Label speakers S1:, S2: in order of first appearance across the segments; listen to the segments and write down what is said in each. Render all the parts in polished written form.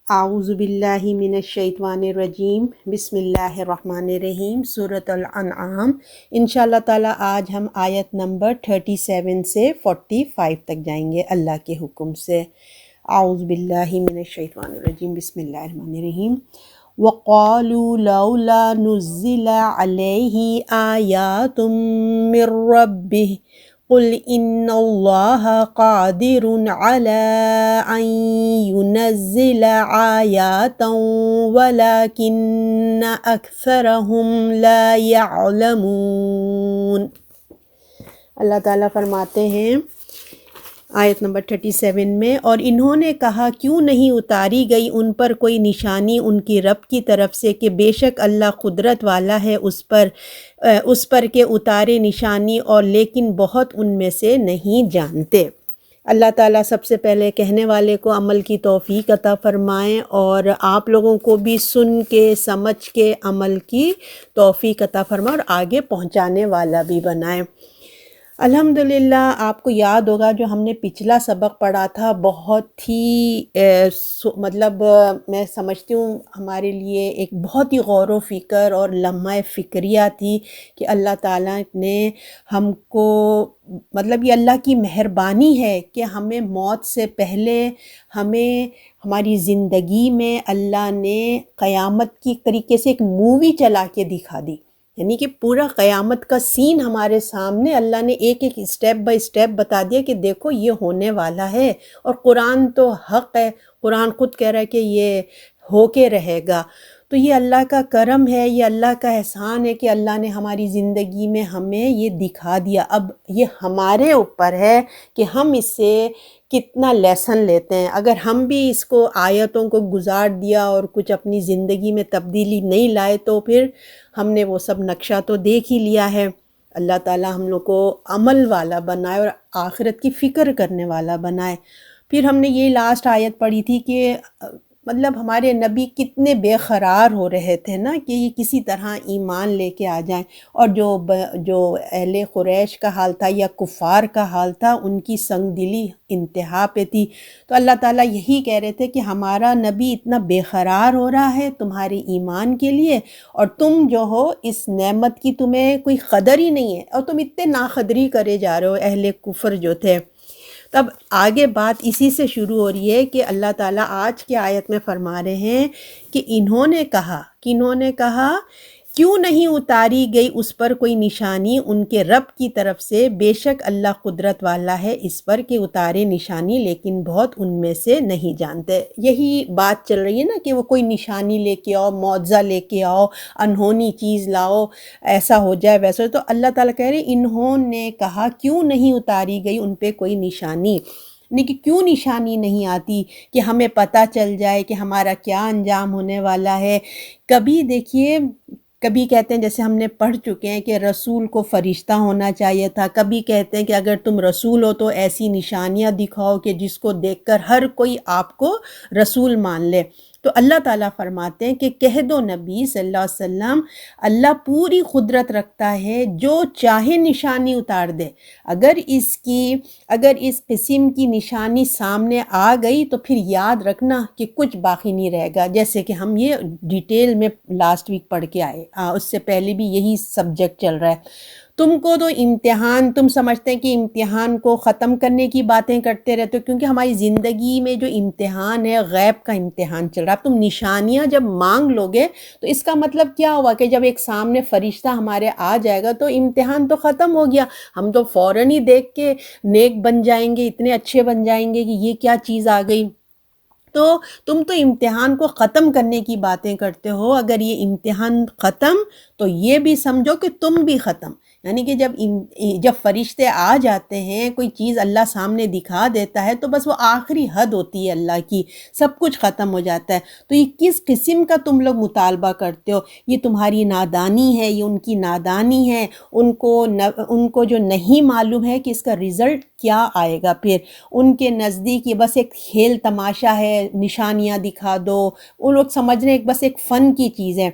S1: اعوذ باللہ من الشیطان الرجیم، بسم اللہ الرحمن الرحیم۔ سورۃ الانعام۔ انشاءاللہ تعالی آج ہم آیت نمبر 37 سے 45 تک جائیں گے اللہ کے حکم سے۔ اعوذ باللہ من الشیطان الرجیم، بسم اللہ الرحمن الرحیم۔ وَقَالُوا لَوْلَا نُزِّلَ عَلَيْهِ آيَاتٌ مِّن رَّبِّهِ قُلْ إِنَّ اللَّهَ قَادِرٌ عَلَىٰ أَن يُنَزِّلَ آيَاتًا وَلَٰكِنَّ أَكْثَرَهُمْ لَا يَعْلَمُونَ۔ اللہ تعالیٰ فرماتے ہیں آیت نمبر 37 میں، اور انہوں نے کہا کیوں نہیں اتاری گئی ان پر کوئی نشانی ان کی رب کی طرف سے کہ بے شک اللہ قدرت والا ہے اس پر کہ اتارے نشانی، اور لیکن بہت ان میں سے نہیں جانتے۔ اللہ تعالیٰ سب سے پہلے کہنے والے کو عمل کی توفیق عطا فرمائیں، اور آپ لوگوں کو بھی سن کے سمجھ کے عمل کی توفیق عطا فرمائیں اور آگے پہنچانے والا بھی بنائیں۔ الحمدللہ آپ کو یاد ہوگا جو ہم نے پچھلا سبق پڑھا تھا، بہت ہی میں سمجھتی ہوں ہمارے لیے ایک بہت ہی غور و فکر اور لمحہ فکریہ تھی کہ اللہ تعالیٰ نے ہم کو یہ اللہ کی مہربانی ہے کہ ہمیں موت سے پہلے ہماری زندگی میں اللہ نے قیامت کی طریقے سے ایک مووی چلا کے دکھا دی، یعنی کہ پورا قیامت کا سین ہمارے سامنے اللہ نے ایک ایک اسٹیپ بائی اسٹیپ بتا دیا کہ دیکھو یہ ہونے والا ہے، اور قرآن تو حق ہے، قرآن خود کہہ رہا ہے کہ یہ ہو کے رہے گا۔ تو یہ اللہ کا کرم ہے، یہ اللہ کا احسان ہے کہ اللہ نے ہماری زندگی میں ہمیں یہ دکھا دیا۔ اب یہ ہمارے اوپر ہے کہ ہم اس سے کتنا لیسن لیتے ہیں۔ اگر ہم بھی اس کو آیتوں کو گزار دیا اور کچھ اپنی زندگی میں تبدیلی نہیں لائے تو پھر ہم نے وہ سب نقشہ تو دیکھ ہی لیا ہے۔ اللہ تعالیٰ ہم لوگ کو عمل والا بنائے اور آخرت کی فکر کرنے والا بنائے۔ پھر ہم نے یہ لاسٹ آیت پڑھی تھی کہ ہمارے نبی کتنے بے قرار ہو رہے تھے نا کہ یہ کسی طرح ایمان لے کے آ جائیں، اور جو اہل قریش کا حال تھا یا کفار کا حال تھا، ان کی سنگ دلی انتہا پہ تھی۔ تو اللہ تعالیٰ یہی کہہ رہے تھے کہ ہمارا نبی اتنا بے قرار ہو رہا ہے تمہارے ایمان کے لیے، اور تم جو ہو اس نعمت کی تمہیں کوئی قدر ہی نہیں ہے، اور تم اتنے ناقدری کرے جا رہے ہو اہل کفر جو تھے۔ تب آگے بات اسی سے شروع ہو رہی ہے کہ اللہ تعالیٰ آج کی آیت میں فرما رہے ہیں کہ انہوں نے کہا کیوں نہیں اتاری گئی اس پر کوئی نشانی ان کے رب کی طرف سے، بے شک اللہ قدرت والا ہے اس پر کہ اتارے نشانی، لیکن بہت ان میں سے نہیں جانتے۔ یہی بات چل رہی ہے نا کہ وہ کوئی نشانی لے کے آؤ، معجزہ لے کے آؤ، انہونی چیز لاؤ، ایسا ہو جائے ویسا ہو۔ تو اللہ تعالیٰ کہہ رہے انہوں نے کہا کیوں نہیں اتاری گئی ان پہ کوئی نشانی، یعنی کہ کیوں نشانی نہیں آتی کہ ہمیں پتہ چل جائے کہ ہمارا کیا انجام ہونے والا ہے۔ کبھی کہتے ہیں، جیسے ہم نے پڑھ چکے ہیں کہ رسول کو فرشتہ ہونا چاہیے تھا، کبھی کہتے ہیں کہ اگر تم رسول ہو تو ایسی نشانیاں دکھاؤ کہ جس کو دیکھ کر ہر کوئی آپ کو رسول مان لے۔ تو اللہ تعالیٰ فرماتے ہیں کہ کہہ دو نبی صلی اللہ علیہ وسلم، اللہ پوری قدرت رکھتا ہے، جو چاہے نشانی اتار دے۔ اگر اس قسم کی نشانی سامنے آ گئی تو پھر یاد رکھنا کہ کچھ باقی نہیں رہے گا، جیسے کہ ہم یہ ڈیٹیل میں لاسٹ ویک پڑھ کے آئے، اس سے پہلے بھی یہی سبجیکٹ چل رہا ہے۔ تم کو تو امتحان، تم سمجھتے ہیں کہ امتحان کو ختم کرنے کی باتیں کرتے رہتے ہو، کیونکہ ہماری زندگی میں جو امتحان ہے غیب کا امتحان چل رہا ہے۔ اب تم نشانیاں جب مانگ لو گے تو اس کا مطلب کیا ہوا کہ جب ایک سامنے فرشتہ ہمارے آ جائے گا تو امتحان تو ختم ہو گیا، ہم تو فوراً ہی دیکھ کے نیک بن جائیں گے، اتنے اچھے بن جائیں گے کہ یہ کیا چیز آ گئی۔ تو تم تو امتحان کو ختم کرنے کی باتیں کرتے ہو، اگر یہ امتحان ختم تو یہ بھی سمجھو کہ تم بھی ختم، یعنی کہ جب فرشتے آ جاتے ہیں، کوئی چیز اللہ سامنے دکھا دیتا ہے تو بس وہ آخری حد ہوتی ہے اللہ کی، سب کچھ ختم ہو جاتا ہے۔ تو یہ کس قسم کا تم لوگ مطالبہ کرتے ہو؟ یہ تمہاری نادانی ہے، یہ ان کی نادانی ہے، ان کو جو نہیں معلوم ہے کہ اس کا رزلٹ کیا آئے گا۔ پھر ان کے نزدیک یہ بس ایک کھیل تماشا ہے، نشانیاں دکھا دو، وہ لوگ سمجھ رہے ہیں بس ایک فن کی چیز ہے۔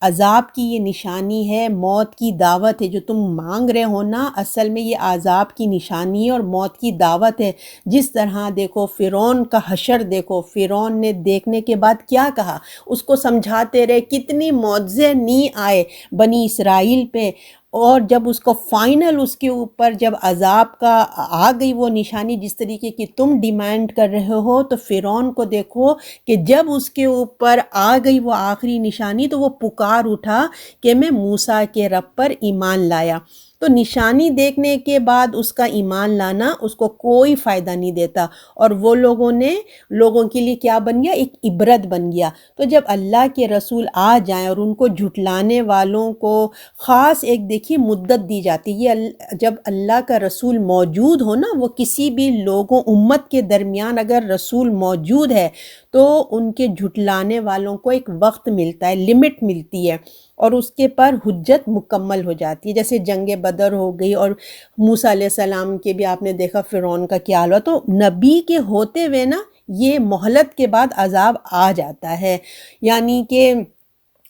S1: عذاب کی یہ نشانی ہے، موت کی دعوت ہے، جو تم مانگ رہے ہو نا اصل میں یہ عذاب کی نشانی ہے اور موت کی دعوت ہے۔ جس طرح دیکھو فرعون کا حشر دیکھو، فرعون نے دیکھنے کے بعد کیا کہا، اس کو سمجھاتے رہے، کتنی معجزے نہیں آئے بنی اسرائیل پہ، اور جب اس کو فائنل اس کے اوپر جب عذاب کا آ گئی وہ نشانی جس طریقے کی تم ڈیمانڈ کر رہے ہو، تو فرعون کو دیکھو کہ جب اس کے اوپر آ گئی وہ آخری نشانی تو وہ پکار اٹھا کہ میں موسیٰ کے رب پر ایمان لایا۔ تو نشانی دیکھنے کے بعد اس کا ایمان لانا اس کو کوئی فائدہ نہیں دیتا، اور وہ لوگوں کے لیے کیا بن گیا، ایک عبرت بن گیا۔ تو جب اللہ کے رسول آ جائیں اور ان کو جھٹلانے والوں کو خاص ایک دیکھیے مدت دی جاتی ہے، جب اللہ کا رسول موجود ہو نا، وہ کسی بھی لوگوں امت کے درمیان اگر رسول موجود ہے تو ان کے جھٹلانے والوں کو ایک وقت ملتا ہے، لمٹ ملتی ہے، اور اس کے پر حجت مکمل ہو جاتی ہے۔ جیسے جنگ بدر ہو گئی، اور موسیٰ علیہ السلام کے بھی آپ نے دیکھا فرعون کا کیا حال ہوا۔ تو نبی کے ہوتے ہوئے نا یہ مہلت کے بعد عذاب آ جاتا ہے، یعنی کہ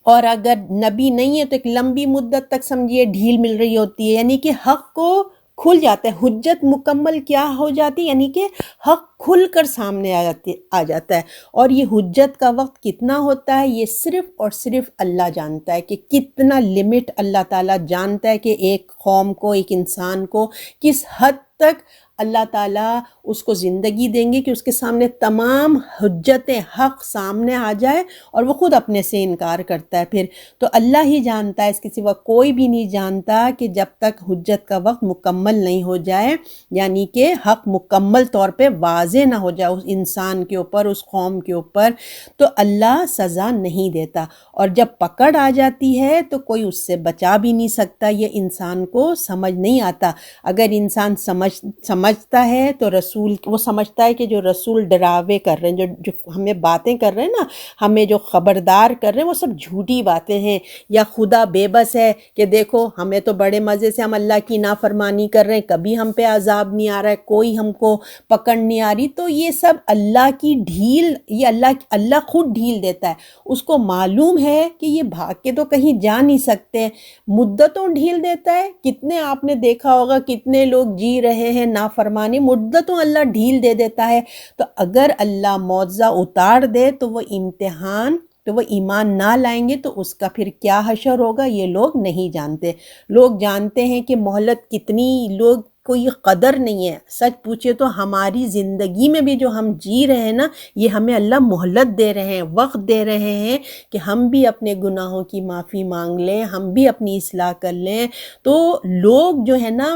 S1: اور اگر نبی نہیں ہے تو ایک لمبی مدت تک سمجھیے ڈھیل مل رہی ہوتی ہے، یعنی کہ حق کو کھل جاتا ہے، حجت مکمل کیا ہو جاتی ہے، یعنی کہ حق کھل کر سامنے آ جاتا ہے۔ اور یہ حجت کا وقت کتنا ہوتا ہے یہ صرف اور صرف اللہ جانتا ہے، کہ کتنا لمٹ اللہ تعالیٰ جانتا ہے کہ ایک قوم کو، ایک انسان کو کس حد تک اللہ تعالیٰ اس کو زندگی دیں گے کہ اس کے سامنے تمام حجت حق سامنے آ جائے اور وہ خود اپنے سے انکار کرتا ہے۔ پھر تو اللہ ہی جانتا ہے، اس کے سوا کوئی بھی نہیں جانتا کہ جب تک حجت کا وقت مکمل نہیں ہو جائے، یعنی کہ حق مکمل طور پہ واضح نہ ہو جائے اس انسان کے اوپر، اس قوم کے اوپر، تو اللہ سزا نہیں دیتا۔ اور جب پکڑ آ جاتی ہے تو کوئی اس سے بچا بھی نہیں سکتا، یہ انسان کو سمجھ نہیں آتا۔ اگر انسان سمجھتا ہے تو رسول وہ سمجھتا ہے کہ جو رسول ڈراوے کر رہے ہیں، جو ہمیں باتیں کر رہے ہیں نا، ہمیں جو خبردار کر رہے ہیں، وہ سب جھوٹی باتیں ہیں، یا خدا بے بس ہے کہ دیکھو ہمیں تو بڑے مزے سے ہم اللہ کی نافرمانی کر رہے ہیں، کبھی ہم پہ عذاب نہیں آ رہا ہے، کوئی ہم کو پکڑ نہیں آ رہی۔ تو یہ سب اللہ کی ڈھیل، یہ اللہ خود ڈھیل دیتا ہے، اس کو معلوم ہے کہ یہ بھاگ کے تو کہیں جا نہیں سکتے، مدتوں ڈھیل دیتا ہے۔ کتنے آپ نے دیکھا ہوگا کتنے لوگ جی رہے ہیں نافرمانی، مدتوں اللہ ڈھیل دے دیتا ہے۔ تو اگر اللہ معجزہ اتار دے تو وہ امتحان، تو وہ ایمان نہ لائیں گے تو اس کا پھر کیا حشر ہوگا یہ لوگ نہیں جانتے۔ لوگ جانتے ہیں کہ مہلت کتنی، لوگ کو یہ قدر نہیں ہے۔ سچ پوچھے تو ہماری زندگی میں بھی جو ہم جی رہے ہیں نا، یہ ہمیں اللہ مہلت دے رہے ہیں، وقت دے رہے ہیں کہ ہم بھی اپنے گناہوں کی معافی مانگ لیں، ہم بھی اپنی اصلاح کر لیں۔ تو لوگ جو ہے نا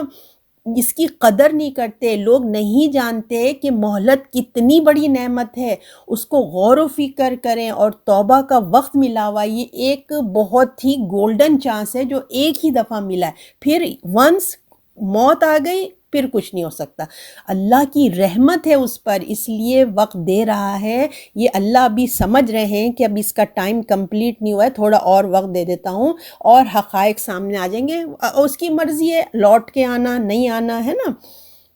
S1: اس کی قدر نہیں کرتے، لوگ نہیں جانتے کہ مہلت کتنی بڑی نعمت ہے، اس کو غور و فکر کریں، اور توبہ کا وقت ملا ہوا، یہ ایک بہت ہی گولڈن چانس ہے جو ایک ہی دفعہ ملا ہے، پھر ونس موت آ گئی پھر کچھ نہیں ہو سکتا۔ اللہ کی رحمت ہے اس پر، اس لیے وقت دے رہا ہے۔ یہ اللہ ابھی سمجھ رہے ہیں کہ اب اس کا ٹائم کمپلیٹ نہیں ہوا ہے، تھوڑا اور وقت دے دیتا ہوں اور حقائق سامنے آ جائیں گے، اس کی مرضی ہے لوٹ کے آنا نہیں آنا، ہے نا۔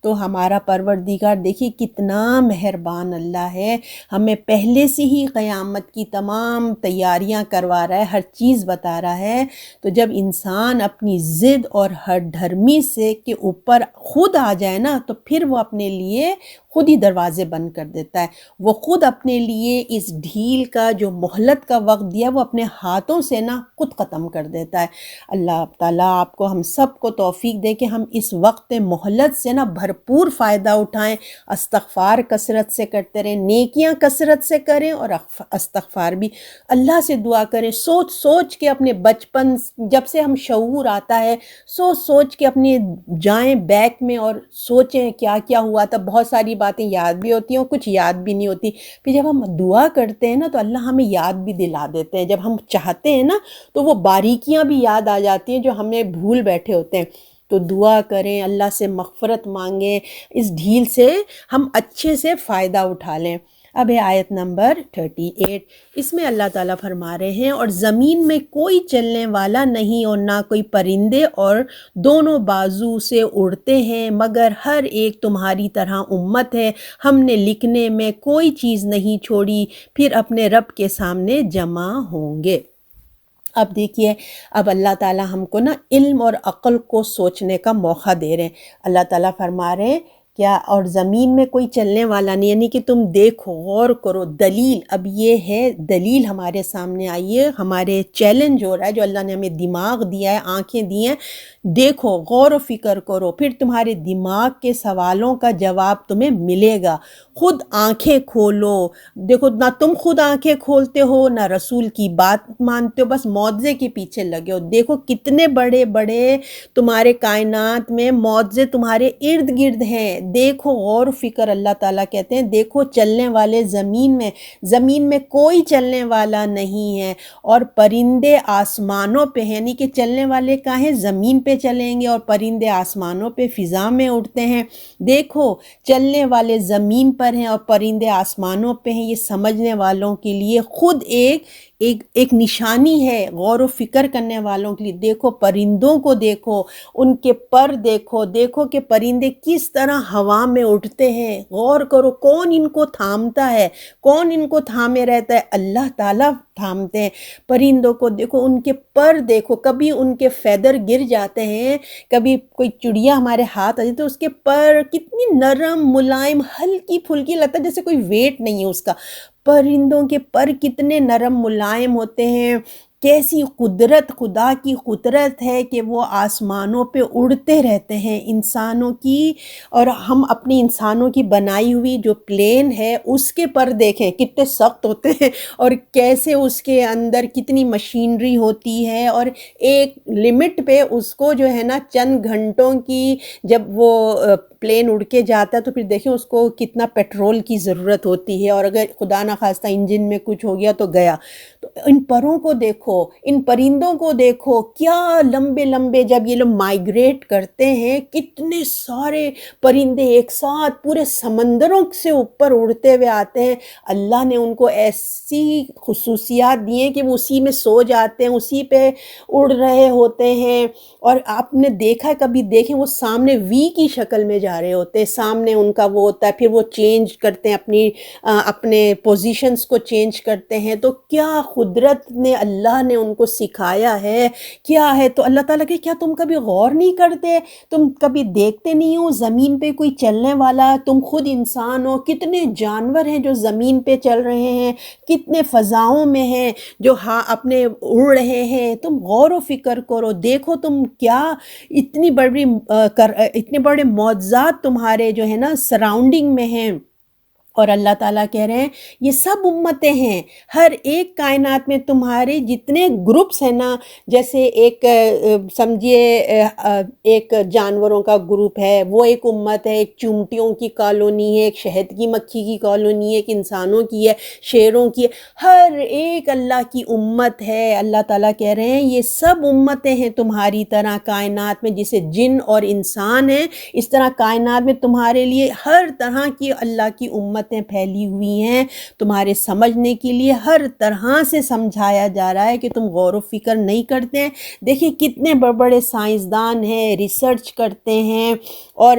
S1: تو ہمارا پروردگار دیکھیے کتنا مہربان اللہ ہے، ہمیں پہلے سے ہی قیامت کی تمام تیاریاں کروا رہا ہے، ہر چیز بتا رہا ہے۔ تو جب انسان اپنی ضد اور ہر دھرمی سے کے اوپر خود آ جائے نا، تو پھر وہ اپنے لیے خود ہی دروازے بند کر دیتا ہے، وہ خود اپنے لیے اس ڈھیل کا جو مہلت کا وقت دیا وہ اپنے ہاتھوں سے نا خود ختم کر دیتا ہے۔ اللہ تعالیٰ آپ کو ہم سب کو توفیق دے کہ ہم اس وقت مہلت سے نا بھرپور فائدہ اٹھائیں، استغفار کثرت سے کرتے رہیں، نیکیاں کثرت سے کریں، اور استغفار بھی اللہ سے دعا کریں، سوچ سوچ کے اپنے بچپن جب سے ہم شعور آتا ہے، سوچ سوچ کے اپنے جائیں بیک میں اور سوچیں کیا کیا ہوا تھا۔ بہت ساری باتیں یاد بھی ہوتی ہیں اور کچھ یاد بھی نہیں ہوتی، پھر جب ہم دعا کرتے ہیں نا تو اللہ ہمیں یاد بھی دلا دیتے ہیں، جب ہم چاہتے ہیں نا تو وہ باریکیاں بھی یاد آ جاتی ہیں جو ہمیں بھول بیٹھے ہوتے ہیں۔ تو دعا کریں، اللہ سے مغفرت مانگیں، اس ڈھیل سے ہم اچھے سے فائدہ اٹھا لیں۔ اب ہے آیت نمبر 38، اس میں اللہ تعالیٰ فرما رہے ہیں، اور زمین میں کوئی چلنے والا نہیں اور نہ کوئی پرندے اور دونوں بازو سے اڑتے ہیں، مگر ہر ایک تمہاری طرح امت ہے، ہم نے لکھنے میں کوئی چیز نہیں چھوڑی، پھر اپنے رب کے سامنے جمع ہوں گے۔ اب دیکھیے، اب اللہ تعالیٰ ہم کو نا علم اور عقل کو سوچنے کا موقع دے رہے ہیں۔ اللہ تعالیٰ فرما رہے ہیں کیا، اور زمین میں کوئی چلنے والا نہیں، یعنی کہ تم دیکھو، غور کرو، دلیل، اب یہ ہے دلیل ہمارے سامنے آئی ہے، ہمارے چیلنج ہو رہا ہے جو اللہ نے ہمیں دماغ دیا ہے، آنکھیں دی ہیں، دیکھو، غور و فکر کرو، پھر تمہارے دماغ کے سوالوں کا جواب تمہیں ملے گا۔ خود آنکھیں کھولو، دیکھو، نہ تم خود آنکھیں کھولتے ہو نہ رسول کی بات مانتے ہو، بس معجزے کے پیچھے لگے ہو۔ دیکھو کتنے بڑے بڑے تمہارے کائنات میں معجزے تمہارے ارد گرد ہیں، دیکھو، غور و فکر۔ اللہ تعالیٰ کہتے ہیں دیکھو چلنے والے زمین میں کوئی چلنے والا نہیں ہے، اور پرندے آسمانوں پہ ہیں، یعنی کہ چلنے والے کہاں ہیں؟ زمین پہ چلیں گے، اور پرندے آسمانوں پہ فضا میں اڑتے ہیں۔ دیکھو چلنے والے زمین پر ہیں اور پرندے آسمانوں پہ ہیں، یہ سمجھنے والوں کے لیے خود ایک نشانی ہے، غور و فکر کرنے والوں کے لیے۔ دیکھو پرندوں کو، دیکھو ان کے پر، دیکھو کہ پرندے کس طرح ہوا میں اٹھتے ہیں، غور کرو، کون ان کو تھامتا ہے، کون ان کو تھامے رہتا ہے؟ اللہ تعالیٰ تھامتے ہیں پرندوں کو۔ دیکھو ان کے پر، دیکھو کبھی ان کے فیدر گر جاتے ہیں، کبھی کوئی چڑیا ہمارے ہاتھ آ جاتی ہے تو اس کے پر کتنی نرم، ملائم، ہلکی پھلکی، لگتا ہے جیسے کوئی ویٹ نہیں ہے اس کا۔ پرندوں کے پر کتنے نرم ملائم ہوتے ہیں، کیسی قدرت، خدا کی قدرت ہے کہ وہ آسمانوں پہ اڑتے رہتے ہیں انسانوں کی، اور ہم اپنی انسانوں کی بنائی ہوئی جو پلین ہے اس کے پر دیکھیں کتنے سخت ہوتے ہیں، اور کیسے اس کے اندر کتنی مشینری ہوتی ہے، اور ایک لمٹ پہ اس کو جو ہے نا چند گھنٹوں کی، جب وہ پلین اڑ کے جاتا ہے تو پھر دیکھیں اس کو کتنا پیٹرول کی ضرورت ہوتی ہے، اور اگر خدا نخواستہ انجن میں کچھ ہو گیا تو گیا۔ تو ان پروں کو دیکھو، ان پرندوں کو دیکھو، کیا لمبے لمبے، جب یہ لوگ مائیگریٹ کرتے ہیں کتنے سارے پرندے ایک ساتھ پورے سمندروں سے اوپر اڑتے ہوئے آتے ہیں۔ اللہ نے ان کو ایسی خصوصیات دی ہیں کہ وہ اسی میں سو جاتے ہیں، اسی پہ اڑ رہے ہوتے ہیں، اور آپ نے دیکھا، کبھی دیکھیں وہ سامنے وی کی شکل میں جا رہے ہوتے ہیں، سامنے ان کا وہ ہوتا ہے، پھر وہ چینج کرتے ہیں اپنے پوزیشنز کو چینج کرتے ہیں۔ تو کیا قدرت نے اللہ نے ان کو سکھایا ہے، کیا ہے؟ تو اللہ تعالیٰ کہ کیا تم کبھی غور نہیں کرتے، تم کبھی دیکھتے نہیں ہو زمین پہ کوئی چلنے والا؟ تم خود انسان ہو، کتنے جانور ہیں جو زمین پہ چل رہے ہیں، کتنے فضاؤں میں ہیں جو اپنے اڑ رہے ہیں۔ تم غور و فکر کرو، دیکھو تم کیا اتنے بڑے معجزات تمہارے جو ہے نا سراؤنڈنگ میں ہیں۔ اور اللہ تعالیٰ کہہ رہے ہیں یہ سب امتیں ہیں، ہر ایک کائنات میں تمہارے جتنے گروپس ہیں نا، جیسے ایک سمجھیے ایک جانوروں کا گروپ ہے، وہ ایک امت ہے، ایک چونٹیوں کی کالونی ہے، ایک شہد کی مکھی کی کالونی ہے، ایک انسانوں کی ہے، شیروں کی ہے، ہر ایک اللہ کی امت ہے۔ اللہ تعالیٰ کہہ رہے ہیں یہ سب امتیں ہیں تمہاری طرح کائنات میں، جسے جن اور انسان ہیں اس طرح کائنات میں تمہارے لیے ہر طرح کی اللہ کی امت پھیلی ہوئی ہیں، تمہارے سمجھنے کے لیے ہر طرح سے سمجھایا جا رہا ہے کہ تم غور و فکر نہیں کرتے ہیں۔ دیکھیں کتنے بڑے بڑے سائنسدان ہیں، ریسرچ کرتے ہیں، اور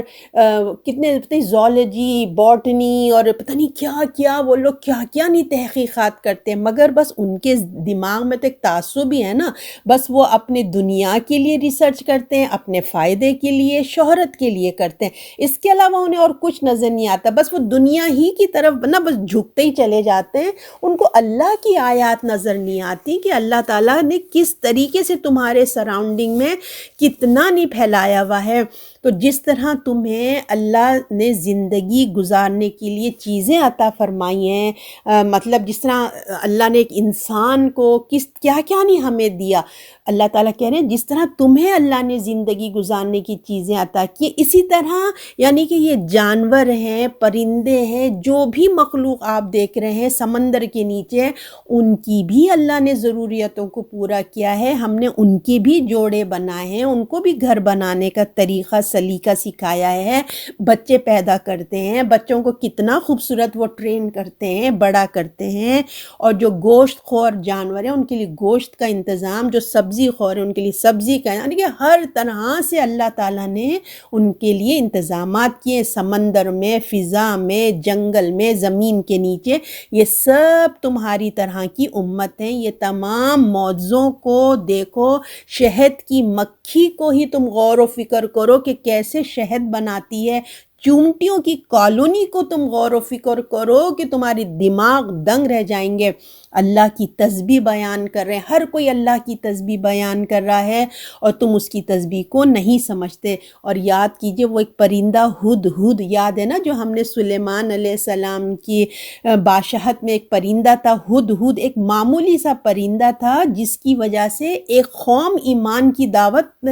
S1: کتنے زولوجی، باٹنی، اور پتہ نہیں کیا کیا، وہ لوگ کیا کیا نہیں تحقیقات کرتے ہیں، مگر بس ان کے دماغ میں تو ایک تعصب ہی ہے نا، بس وہ اپنے دنیا کے لیے ریسرچ کرتے ہیں، اپنے فائدے کے لیے، شہرت کے لیے کرتے ہیں، اس کے علاوہ انہیں اور کچھ نظر نہیں آتا، بس وہ دنیا ہی کی طرف نا بس جھکتے ہی چلے جاتے ہیں۔ ان کو اللہ کی آیات نظر نہیں آتی کہ اللہ تعالیٰ نے کس طریقے سے تمہارے سراؤنڈنگ میں کتنا نہیں پھیلایا ہوا ہے۔ تو جس طرح تمہیں اللہ نے زندگی گزارنے کے لیے چیزیں عطا فرمائی ہیں، مطلب جس طرح اللہ نے ایک انسان کو کیا کیا نہیں ہمیں دیا، اللہ تعالیٰ کہہ رہے ہیں جس طرح تمہیں اللہ نے زندگی گزارنے کی چیزیں عطا کی، اسی طرح یعنی کہ یہ جانور ہیں، پرندے ہیں، جو بھی مخلوق آپ دیکھ رہے ہیں سمندر کے نیچے، ان کی بھی اللہ نے ضروریتوں کو پورا کیا ہے۔ ہم نے ان کے بھی جوڑے بنائے ہیں، ان کو بھی گھر بنانے کا طریقہ سلیقہ سکھایا ہے، بچے پیدا کرتے ہیں، بچوں کو کتنا خوبصورت وہ ٹرین کرتے ہیں، بڑا کرتے ہیں، اور جو گوشت خور جانور ہیں ان کے لیے گوشت کا انتظام، جو سبزی خور ہیں ان کے لیے سبزی کا، یعنی کہ ہر طرح سے اللہ تعالیٰ نے ان کے لیے انتظامات کیے، سمندر میں، فضا میں، جنگل جنگل میں، زمین کے نیچے، یہ سب تمہاری طرح کی امت ہیں۔ یہ تمام معجزوں کو دیکھو، شہد کی مکھی کو ہی تم غور و فکر کرو کہ کیسے شہد بناتی ہے، چونٹیوں کی کالونی کو تم غور و فکر کرو کہ تمہاری دماغ دنگ رہ جائیں گے۔ اللہ کی تسبیح بیان کر رہے ہیں، ہر کوئی اللہ کی تسبیح بیان کر رہا ہے اور تم اس کی تسبیح کو نہیں سمجھتے۔ اور یاد کیجئے وہ ایک پرندہ ہد ہد، یاد ہے نا جو ہم نے سلیمان علیہ السلام کی بادشاہت میں ایک پرندہ تھا ہد ہد، ایک معمولی سا پرندہ تھا جس کی وجہ سے ایک قوم ایمان کی دعوت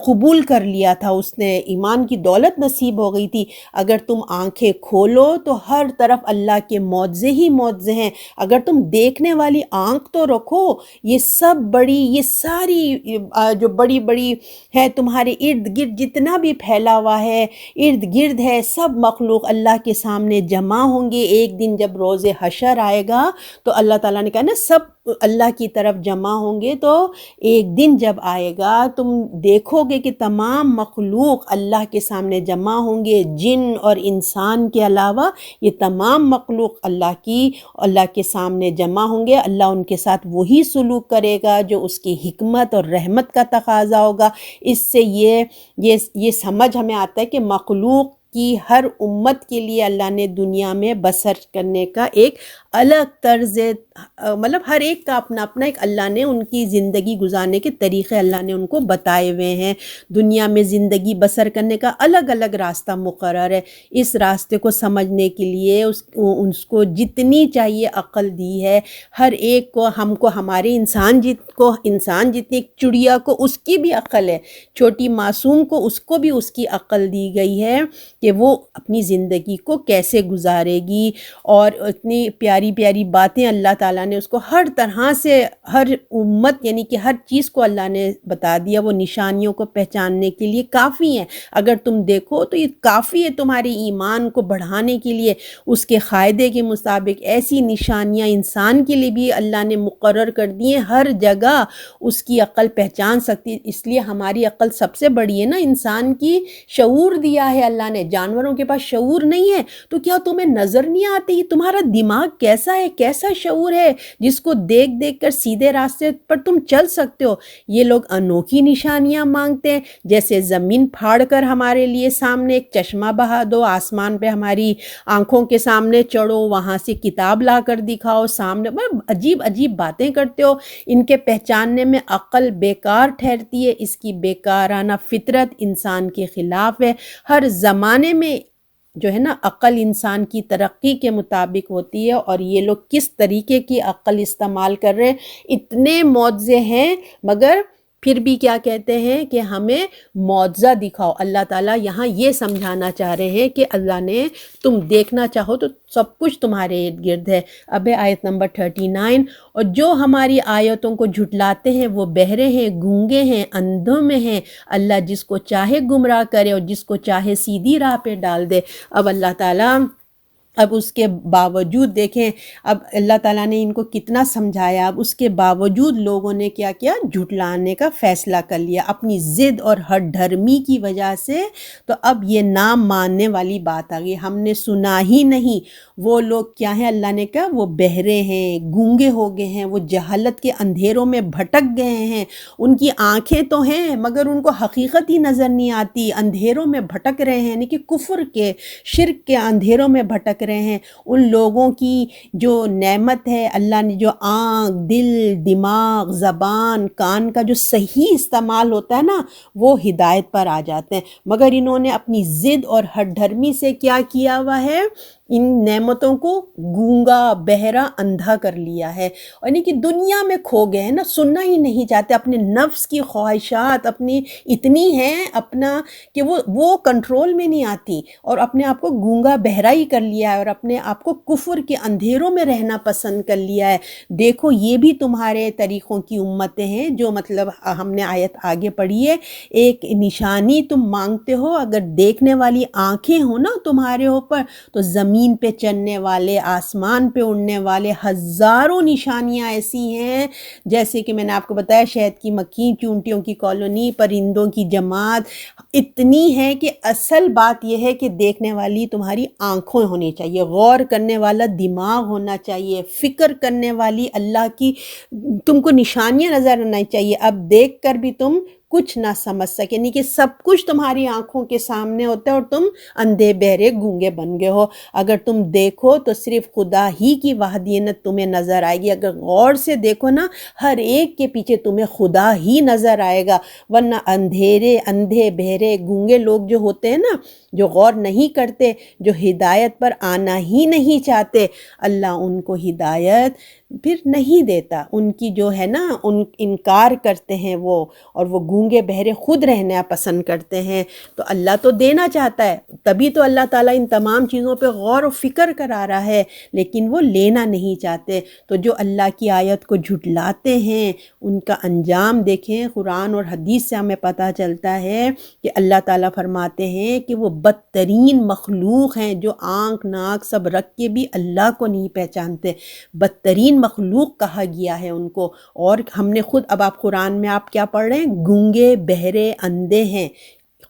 S1: قبول کر لیا تھا، اس نے ایمان کی دولت نصیب ہو گئی تھی۔ اگر تم آنکھیں کھولو تو ہر طرف اللہ کے معجزے ہی معجزے ہیں۔ اگر تم دیکھنے والی آنکھ تو رکھو، یہ سب بڑی، یہ ساری جو بڑی بڑی ہے تمہارے ارد گرد جتنا بھی پھیلا ہوا ہے، ارد گرد ہے، سب مخلوق اللہ کے سامنے جمع ہوں گے۔ ایک دن جب روز حشر آئے گا تو اللہ تعالیٰ نے کہا نا سب اللہ کی طرف جمع ہوں گے، تو ایک دن جب آئے گا تم دیکھو گے کہ تمام مخلوق اللہ کے سامنے جمع ہوں گے، جن اور انسان کے علاوہ یہ تمام مخلوق اللہ کے سامنے جمع ہوں گے۔ اللہ ان کے ساتھ وہی سلوک کرے گا جو اس کی حکمت اور رحمت کا تقاضا ہوگا۔ اس سے یہ سمجھ ہمیں آتا ہے کہ مخلوق کی ہر امت کے لیے اللہ نے دنیا میں بسر کرنے کا ایک الگ طرز، مطلب ہر ایک کا اپنا اپنا ایک اللہ نے ان کی زندگی گزارنے کے طریقے اللہ نے ان کو بتائے ہوئے ہیں۔ دنیا میں زندگی بسر کرنے کا الگ الگ راستہ مقرر ہے۔ اس راستے کو سمجھنے کے لیے اس کو جتنی چاہیے عقل دی ہے، ہر ایک کو، ہم کو ہمارے انسان جتنی، چڑیا کو اس کی بھی عقل ہے، چھوٹی معصوم کو اس کو بھی اس کی عقل دی گئی ہے کہ وہ اپنی زندگی کو کیسے گزارے گی۔ اور اتنی پیاری پیاری باتیں اللہ تعالیٰ نے اس کو ہر طرح سے، ہر امت یعنی کہ ہر چیز کو اللہ نے بتا دیا۔ وہ نشانیوں کو پہچاننے کے لیے کافی ہیں، اگر تم دیکھو تو یہ کافی ہے تمہارے ایمان کو بڑھانے کے لیے۔ اس کے قاعدے کے مطابق ایسی نشانیاں انسان کے لیے بھی اللہ نے مقرر کر دی ہیں، ہر جگہ اس کی عقل پہچان سکتی ہے۔ اس لیے ہماری عقل سب سے بڑی ہے نا، انسان کی شعور دیا ہے اللہ نے، جانوروں کے پاس شعور نہیں ہے، تو کیا تمہیں نظر نہیں آتی تمہارا دماغ کیسا ہے، کیسا شعور ہے جس کو دیکھ دیکھ کر سیدھے راستے پر تم چل سکتے ہو؟ یہ لوگ انوکھی نشانیاں مانگتے ہیں، جیسے زمین پھاڑ کر ہمارے لیے سامنے ایک چشمہ بہا دو، آسمان پہ ہماری آنکھوں کے سامنے چڑھو، وہاں سے کتاب لا کر دکھاؤ سامنے، عجیب عجیب باتیں کرتے ہو۔ ان کے پہچاننے میں عقل بیکار ٹھہرتی ہے، اس کی بیکارانہ فطرت انسان کے خلاف ہے۔ ہر زمانے میں جو ہے نا عقل انسان کی ترقی کے مطابق ہوتی ہے، اور یہ لوگ کس طریقے کی عقل استعمال کر رہے ہیں، اتنے معجزے ہیں مگر پھر بھی کیا کہتے ہیں کہ ہمیں معجزہ دکھاؤ۔ اللہ تعالیٰ یہاں یہ سمجھانا چاہ رہے ہیں کہ اللہ نے، تم دیکھنا چاہو تو سب کچھ تمہارے ارد گرد ہے۔ اب ہے آیت نمبر 39، اور جو ہماری آیتوں کو جھٹلاتے ہیں وہ بہرے ہیں، گونگے ہیں، اندھوں میں ہیں۔ اللہ جس کو چاہے گمراہ کرے اور جس کو چاہے سیدھی راہ پہ ڈال دے۔ اب اللہ تعالیٰ، اب اس کے باوجود دیکھیں، اب اللہ تعالیٰ نے ان کو کتنا سمجھایا، اب اس کے باوجود لوگوں نے کیا کیا، جھٹلانے کا فیصلہ کر لیا اپنی ضد اور ہٹ دھرمی کی وجہ سے۔ تو اب یہ نام ماننے والی بات آ گئی، ہم نے سنا ہی نہیں۔ وہ لوگ کیا ہیں، اللہ نے کہا وہ بہرے ہیں، گونگے ہو گئے ہیں، وہ جہالت کے اندھیروں میں بھٹک گئے ہیں۔ ان کی آنکھیں تو ہیں مگر ان کو حقیقت ہی نظر نہیں آتی، اندھیروں میں بھٹک رہے ہیں، یعنی کہ کفر کے، شرک کے اندھیروں میں بھٹک رہے ہیں۔ ان لوگوں کی جو نعمت ہے، اللہ نے جو آنکھ، دل، دماغ، زبان، کان کا جو صحیح استعمال ہوتا ہے نا، وہ ہدایت پر آ جاتے ہیں، مگر انہوں نے اپنی ضد اور ہٹ دھرمی سے کیا کیا ہوا ہے، ان نعمتوں کو گونگا، بہرا، اندھا کر لیا ہے، یعنی کہ دنیا میں کھو گئے ہیں نا، سننا ہی نہیں چاہتے۔ اپنے نفس کی خواہشات اپنی اتنی ہیں اپنا کہ وہ کنٹرول میں نہیں آتی، اور اپنے آپ کو گونگا بہرا ہی کر لیا ہے، اور اپنے آپ کو کفر کے اندھیروں میں رہنا پسند کر لیا ہے۔ دیکھو یہ بھی تمہارے طریقوں کی امتیں ہیں، جو مطلب ہم نے آیت آگے پڑھی ہے، ایک نشانی تم مانگتے ہو، اگر دیکھنے والی آنکھیں ہو نا تمہارے اوپر، تو زمین زمین پہ چلنے والے، آسمان پہ اڑنے والے ہزاروں نشانیاں ایسی ہیں، جیسے کہ میں نے آپ کو بتایا شہد کی مکھی، چونٹیوں کی کالونی، پرندوں کی جماعت اتنی ہے کہ اصل بات یہ ہے کہ دیکھنے والی تمہاری آنکھیں ہونی چاہیے، غور کرنے والا دماغ ہونا چاہیے، فکر کرنے والی اللہ کی تم کو نشانیاں نظر آنا چاہیے۔ اب دیکھ کر بھی تم کچھ نہ سمجھ سکے، یعنی کہ سب کچھ تمہاری آنکھوں کے سامنے ہوتا ہے اور تم اندھے بہرے گونگے بن گئے ہو۔ اگر تم دیکھو تو صرف خدا ہی کی وحدانیت تمہیں نظر آئے گی، اگر غور سے دیکھو نا ہر ایک کے پیچھے تمہیں خدا ہی نظر آئے گا، ورنہ اندھے بہرے گونگے لوگ جو ہوتے ہیں نا، جو غور نہیں کرتے، جو ہدایت پر آنا ہی نہیں چاہتے، اللہ ان کو ہدایت پھر نہیں دیتا۔ ان کی جو ہے نا انکار کرتے ہیں وہ، اور وہ گونگے بہرے خود رہنا پسند کرتے ہیں۔ تو اللہ تو دینا چاہتا ہے، تبھی تو اللہ تعالیٰ ان تمام چیزوں پہ غور و فکر کرا رہا ہے، لیکن وہ لینا نہیں چاہتے۔ تو جو اللہ کی آیت کو جھٹلاتے ہیں ان کا انجام دیکھیں۔ قرآن اور حدیث سے ہمیں پتہ چلتا ہے کہ اللہ تعالیٰ فرماتے ہیں کہ وہ بدترین مخلوق ہیں، جو آنکھ ناک سب رکھ کے بھی اللہ کو نہیں پہچانتے، بدترین مخلوق کہا گیا ہے ان کو۔ اور ہم نے خود، اب آپ قرآن میں آپ کیا پڑھ رہے ہیں؟ گونگے بہرے اندھے ہیں،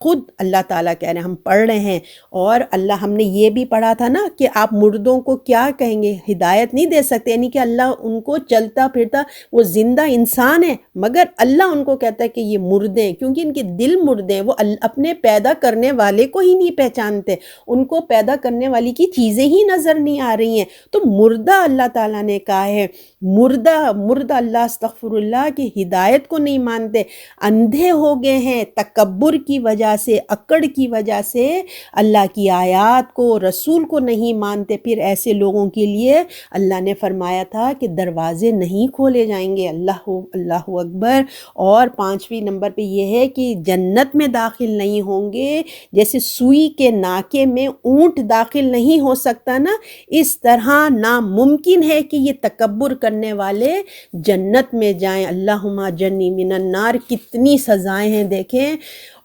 S1: خود اللہ تعالیٰ کہہ رہے ہیں، ہم پڑھ رہے ہیں۔ اور اللہ، ہم نے یہ بھی پڑھا تھا نا کہ آپ مردوں کو کیا کہیں گے، ہدایت نہیں دے سکتے، یعنی کہ اللہ ان کو چلتا پھرتا، وہ زندہ انسان ہے مگر اللہ ان کو کہتا ہے کہ یہ مردے ہیں، کیونکہ ان کے دل مردے ہیں، وہ اپنے پیدا کرنے والے کو ہی نہیں پہچانتے، ان کو پیدا کرنے والی کی چیزیں ہی نظر نہیں آ رہی ہیں۔ تو مردہ اللہ تعالیٰ نے کہا ہے، مردہ اللہ استغفر اللہ کی ہدایت کو نہیں مانتے، اندھے ہو گئے ہیں تکبر کی وجہ سے، اکڑ کی وجہ سے، اللہ کی آیات کو، رسول کو نہیں مانتے۔ پھر ایسے لوگوں کے لیے اللہ نے فرمایا تھا کہ دروازے نہیں کھولے جائیں گے۔ اللہ اکبر۔ اور 5ویں نمبر پہ یہ ہے کہ جنت میں داخل نہیں ہوں گے، جیسے سوئی کے ناکے میں اونٹ داخل نہیں ہو سکتا نا، اس طرح ناممکن ہے کہ یہ تکبر کرنے والے جنت میں جائیں۔ اللہم جنی من النار، کتنی سزائیں ہیں دیکھیں۔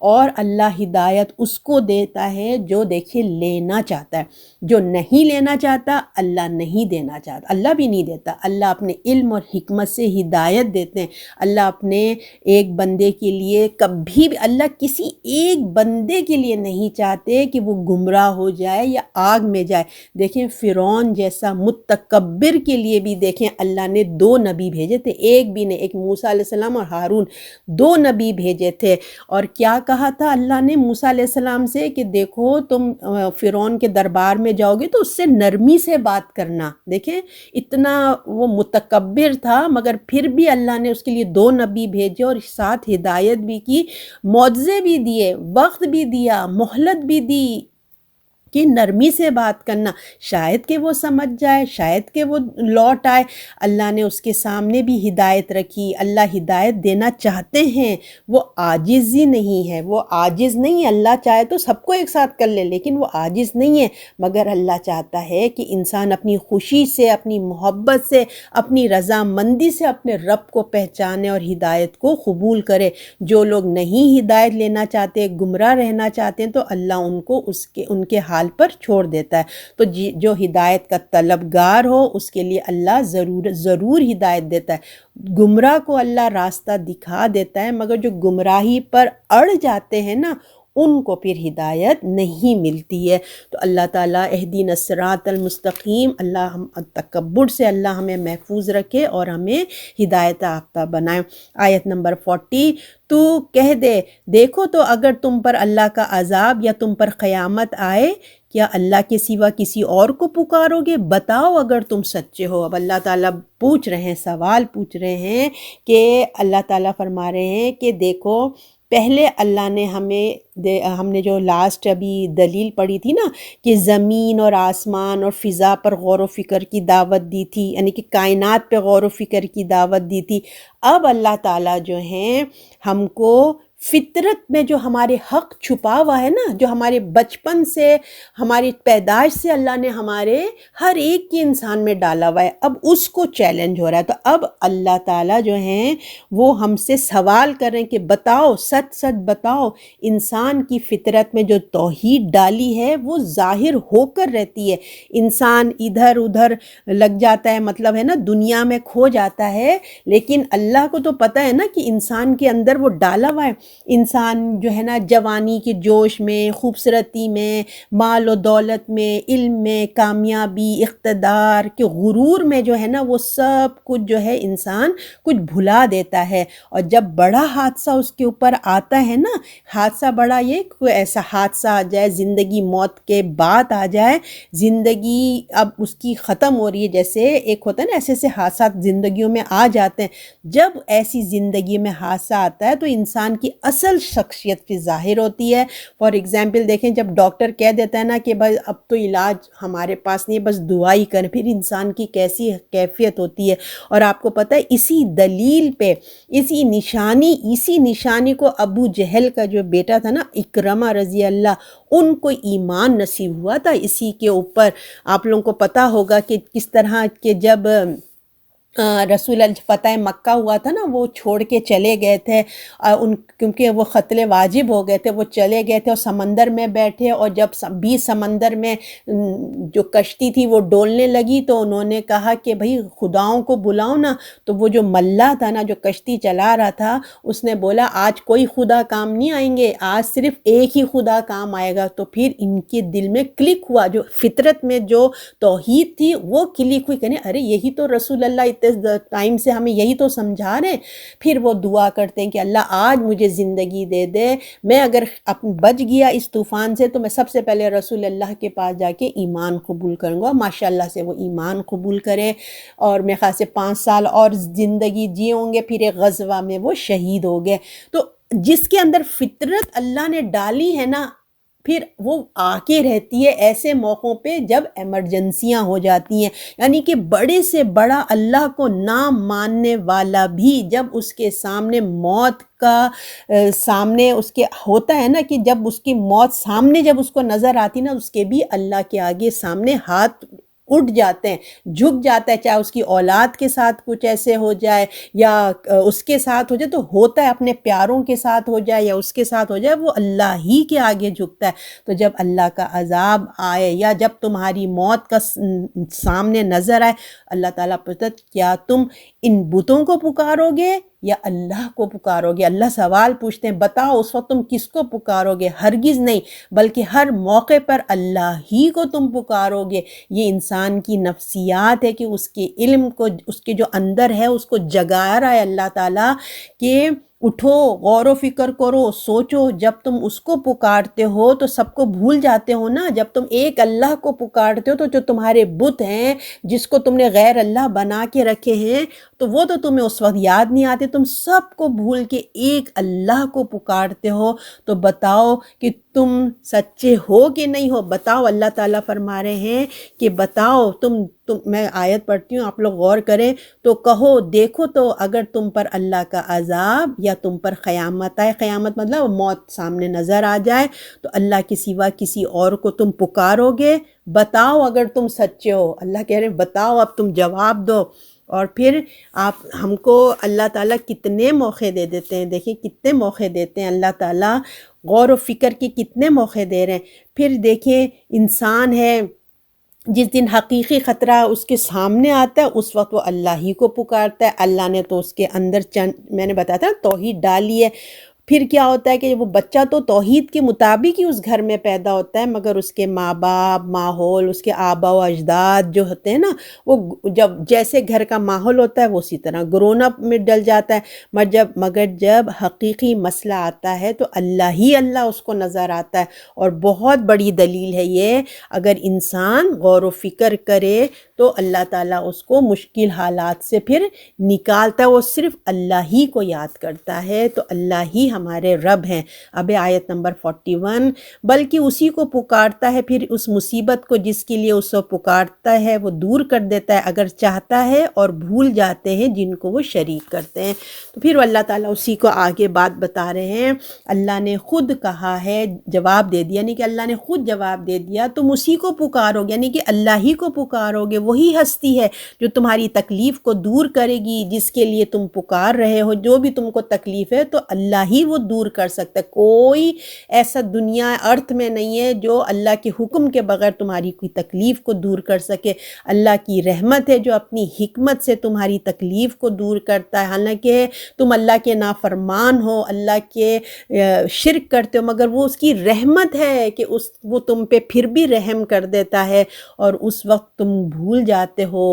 S1: اور اللہ ہدایت اس کو دیتا ہے جو دیکھے لینا چاہتا ہے، جو نہیں لینا چاہتا اللہ نہیں دینا چاہتا، اللہ بھی نہیں دیتا۔ اللہ اپنے علم اور حکمت سے ہدایت دیتے ہیں۔ اللہ اپنے ایک بندے کے لیے کبھی بھی، اللہ کسی ایک بندے کے لیے نہیں چاہتے کہ وہ گمراہ ہو جائے یا آگ میں جائے۔ دیکھیں فرعون جیسا متکبر کے لیے بھی دیکھیں اللہ نے 2 نبی بھیجے تھے، ایک بھی نہیں، ایک موسیٰ علیہ السلام اور ہارون، 2 نبی بھیجے تھے۔ اور کیا کہا تھا اللہ نے موسیٰ علیہ السلام سے کہ دیکھو تم فرعون کے دربار میں جاؤ گے تو اس سے نرمی سے بات کرنا۔ دیکھیں اتنا وہ متکبر تھا، مگر پھر بھی اللہ نے اس کے لیے 2 نبی بھیجے اور ساتھ ہدایت بھی کی، معجزے بھی دیے، وقت بھی دیا، مہلت بھی دی کہ نرمی سے بات کرنا، شاید کہ وہ سمجھ جائے، شاید کہ وہ لوٹ آئے۔ اللہ نے اس کے سامنے بھی ہدایت رکھی۔ اللہ ہدایت دینا چاہتے ہیں، وہ عاجز ہی نہیں ہے، وہ عاجز نہیں ہے۔ اللہ چاہے تو سب کو ایک ساتھ کر لے، لیکن وہ عاجز نہیں ہے، مگر اللہ چاہتا ہے کہ انسان اپنی خوشی سے، اپنی محبت سے، اپنی رضامندی سے اپنے رب کو پہچانے اور ہدایت کو قبول کرے۔ جو لوگ نہیں ہدایت لینا چاہتے، گمراہ رہنا چاہتے ہیں، تو اللہ ان کو ان کے حال پر چھوڑ دیتا ہے۔ تو جو ہدایت کا طلبگار ہو اس کے لیے اللہ ضرور ہدایت دیتا ہے۔ گمراہ کو اللہ راستہ دکھا دیتا ہے، مگر جو گمراہی پر اڑ جاتے ہیں نا ان کو پھر ہدایت نہیں ملتی ہے۔ تو اللہ تعالیٰ اہدینا الصراط المستقیم، اللہ ہم تکبر سے اللہ ہمیں محفوظ رکھے اور ہمیں ہدایت یافتہ بنائے۔ آیت نمبر 40، تو کہہ دے دیکھو تو اگر تم پر اللہ کا عذاب یا تم پر قیامت آئے، کیا اللہ کے سوا کسی اور کو پکارو گے؟ بتاؤ اگر تم سچے ہو۔ اب اللہ تعالیٰ پوچھ رہے ہیں، سوال پوچھ رہے ہیں کہ اللہ تعالیٰ فرما رہے ہیں کہ دیکھو پہلے اللہ نے ہم نے جو لاسٹ ابھی دلیل پڑھی تھی نا کہ زمین اور آسمان اور فضا پر غور و فکر کی دعوت دی تھی، یعنی کہ کائنات پہ غور و فکر کی دعوت دی تھی۔ اب اللہ تعالیٰ جو ہیں ہم کو فطرت میں جو ہمارے حق چھپا ہوا ہے نا، جو ہمارے بچپن سے، ہماری پیدائش سے اللہ نے ہمارے ہر ایک کی انسان میں ڈالا ہوا ہے، اب اس کو چیلنج ہو رہا ہے۔ تو اب اللہ تعالیٰ جو ہیں وہ ہم سے سوال کر رہے ہیں کہ بتاؤ، سچ سچ بتاؤ، انسان کی فطرت میں جو توحید ڈالی ہے وہ ظاہر ہو کر رہتی ہے۔ انسان ادھر ادھر لگ جاتا ہے، مطلب ہے نا دنیا میں کھو جاتا ہے، لیکن اللہ کو تو پتہ ہے نا کہ انسان کے اندر وہ ڈالا ہوا ہے۔ انسان جو ہے نا جوانی کے جوش میں، خوبصورتی میں، مال و دولت میں، علم میں، کامیابی، اقتدار کے غرور میں جو ہے نا وہ سب کچھ جو ہے انسان کچھ بھلا دیتا ہے۔ اور جب بڑا حادثہ اس کے اوپر آتا ہے نا، حادثہ بڑا یہ کوئی ایسا حادثہ آ جائے، زندگی موت کے بعد آ جائے، زندگی اب اس کی ختم ہو رہی ہے، جیسے ایک ہوتا ہے نا ایسے ایسے حادثات زندگیوں میں آ جاتے ہیں۔ جب ایسی زندگی میں حادثہ آتا ہے تو انسان کی اصل شخصیت پہ ظاہر ہوتی ہے۔ فار ایگزامپل دیکھیں، جب ڈاکٹر کہہ دیتا ہے نا کہ بھائی اب تو علاج ہمارے پاس نہیں ہے، بس دعا ہی کریں، پھر انسان کی کیسی کیفیت ہوتی ہے۔ اور آپ کو پتہ ہے اسی دلیل پہ، اسی نشانی کو ابو جہل کا جو بیٹا تھا نا اکرمہ رضی اللہ، ان کو ایمان نصیب ہوا تھا اسی کے اوپر۔ آپ لوگوں کو پتہ ہوگا کہ کس طرح کہ جب رسول اللہ فتح مکہ ہوا تھا نا، وہ چھوڑ کے چلے گئے تھے کیونکہ وہ قتل واجب ہو گئے تھے، وہ چلے گئے تھے اور سمندر میں بیٹھے، اور جب بیچ سمندر میں جو کشتی تھی وہ ڈولنے لگی تو انہوں نے کہا کہ بھئی خداؤں کو بلاؤ نا۔ تو وہ جو ملا تھا نا جو کشتی چلا رہا تھا، اس نے بولا آج کوئی خدا کام نہیں آئیں گے، آج صرف ایک ہی خدا کام آئے گا۔ تو پھر ان کے دل میں کلک ہوا، جو فطرت میں جو توحید تھی وہ کلک ہوئی، کہنے ارے یہی تو رسول اللہ ٹائم سے ہمیں یہی تو سمجھا رہے ہیں۔ پھر وہ دعا کرتے ہیں کہ اللہ آج مجھے زندگی دے دے، میں اگر بچ گیا اس طوفان سے تو میں سب سے پہلے رسول اللہ کے پاس جا کے ایمان قبول کروں گا۔ ماشاءاللہ سے وہ ایمان قبول کرے، اور میرے خیال سے 5 سال اور زندگی جیے ہوں گے، پھر ایک غزوہ میں وہ شہید ہو گئے۔ تو جس کے اندر فطرت اللہ نے ڈالی ہے نا، پھر وہ آ کے رہتی ہے ایسے موقعوں پہ جب ایمرجنسیاں ہو جاتی ہیں، یعنی کہ بڑے سے بڑا اللہ کو نہ ماننے والا بھی جب اس کے سامنے موت کا سامنے اس کے ہوتا ہے نا، کہ جب اس کی موت سامنے جب اس کو نظر آتی نا، اس کے بھی اللہ کے آگے سامنے ہاتھ اٹھ جاتے ہیں، جھک جاتا ہے، چاہے اس کی اولاد کے ساتھ کچھ ایسے ہو جائے یا اس کے ساتھ ہو جائے، تو ہوتا ہے اپنے پیاروں کے ساتھ ہو جائے یا اس کے ساتھ ہو جائے، وہ اللہ ہی کے آگے جھکتا ہے۔ تو جب اللہ کا عذاب آئے یا جب تمہاری موت کا سامنے نظر آئے، اللہ تعالیٰ پوچھتا ہے کیا تم ان بتوں کو پکارو گے یا اللہ کو پکارو گے؟ اللہ سوال پوچھتے ہیں، بتاؤ اس وقت تم کس کو پکارو گے؟ ہرگز نہیں، بلکہ ہر موقع پر اللہ ہی کو تم پکارو گے۔ یہ انسان کی نفسیات ہے کہ اس کے علم کو، اس کے جو اندر ہے اس کو جگا رہا ہے اللہ تعالیٰ کہ اٹھو، غور و فکر کرو، سوچو۔ جب تم اس کو پکارتے ہو تو سب کو بھول جاتے ہو نا۔ جب تم ایک اللہ کو پکارتے ہو تو جو تمہارے بت ہیں، جس کو تم نے غیر اللہ بنا کے رکھے ہیں، تو وہ تو تمہیں اس وقت یاد نہیں آتے، تم سب کو بھول کے ایک اللہ کو پکارتے ہو۔ تو بتاؤ کہ تم سچے ہو کہ نہیں ہو؟ بتاؤ، اللہ تعالیٰ فرما رہے ہیں کہ بتاؤ تم میں آیت پڑھتی ہوں، آپ لوگ غور کریں تو کہو، دیکھو تو اگر تم پر اللہ کا عذاب یا تم پر قیامت آئے، قیامت مطلب موت سامنے نظر آ جائے، تو اللہ کے سوا کسی اور کو تم پکارو گے؟ بتاؤ اگر تم سچے ہو۔ اللہ کہہ رہے ہیں بتاؤ، اب تم جواب دو۔ اور پھر آپ ہم کو اللہ تعالیٰ کتنے موقع دے دیتے ہیں، دیکھیں کتنے موقع دیتے ہیں اللہ تعالیٰ، غور و فکر کے کتنے موقع دے رہے ہیں۔ پھر دیکھیں انسان ہے، جس دن حقیقی خطرہ اس کے سامنے آتا ہے اس وقت وہ اللہ ہی کو پکارتا ہے۔ اللہ نے تو اس کے اندر میں نے بتایا تھا توحید ڈالی ہے۔ پھر کیا ہوتا ہے کہ وہ بچہ تو توحید کے مطابق ہی اس گھر میں پیدا ہوتا ہے، مگر اس کے ماں باپ، ماحول، اس کے آبا و اجداد جو ہوتے ہیں نا، وہ جب جیسے گھر کا ماحول ہوتا ہے وہ اسی طرح گرون اپ میں ڈل جاتا ہے۔ مگر جب حقیقی مسئلہ آتا ہے تو اللہ ہی اللہ اس کو نظر آتا ہے۔ اور بہت بڑی دلیل ہے یہ، اگر انسان غور و فکر کرے تو اللہ تعالیٰ اس کو مشکل حالات سے پھر نکالتا ہے۔ وہ صرف اللہ ہی کو یاد کرتا ہے، تو اللہ ہی ہمارے رب ہیں۔ اب آیت نمبر 41، بلکہ اسی کو پکارتا ہے، پھر اس مصیبت کو جس کے لیے اس کو پکارتا ہے وہ دور کر دیتا ہے اگر چاہتا ہے، اور بھول جاتے ہیں جن کو وہ شریک کرتے ہیں۔ تو پھر اللہ تعالیٰ اسی کو آگے بات بتا رہے ہیں، اللہ نے خود کہا ہے، جواب دے دیا، یعنی کہ اللہ نے خود جواب دے دیا، تم اسی کو پکارو گے، یعنی کہ اللہ ہی کو پکارو گے، وہی ہستی ہے جو تمہاری تکلیف کو دور کرے گی، جس کے لیے تم پکار رہے ہو، جو بھی تم کو تکلیف ہے تو اللہ ہی وہ دور کر سکتا ہے۔ کوئی ایسا دنیا ارتھ میں نہیں ہے جو اللہ کے حکم کے بغیر تمہاری کوئی تکلیف کو دور کر سکے۔ اللہ کی رحمت ہے جو اپنی حکمت سے تمہاری تکلیف کو دور کرتا ہے، حالانکہ تم اللہ کے نافرمان ہو، اللہ کے شرک کرتے ہو، مگر وہ اس کی رحمت ہے کہ وہ تم پہ پھر بھی رحم کر دیتا ہے، اور اس وقت تم بھول جاتے ہو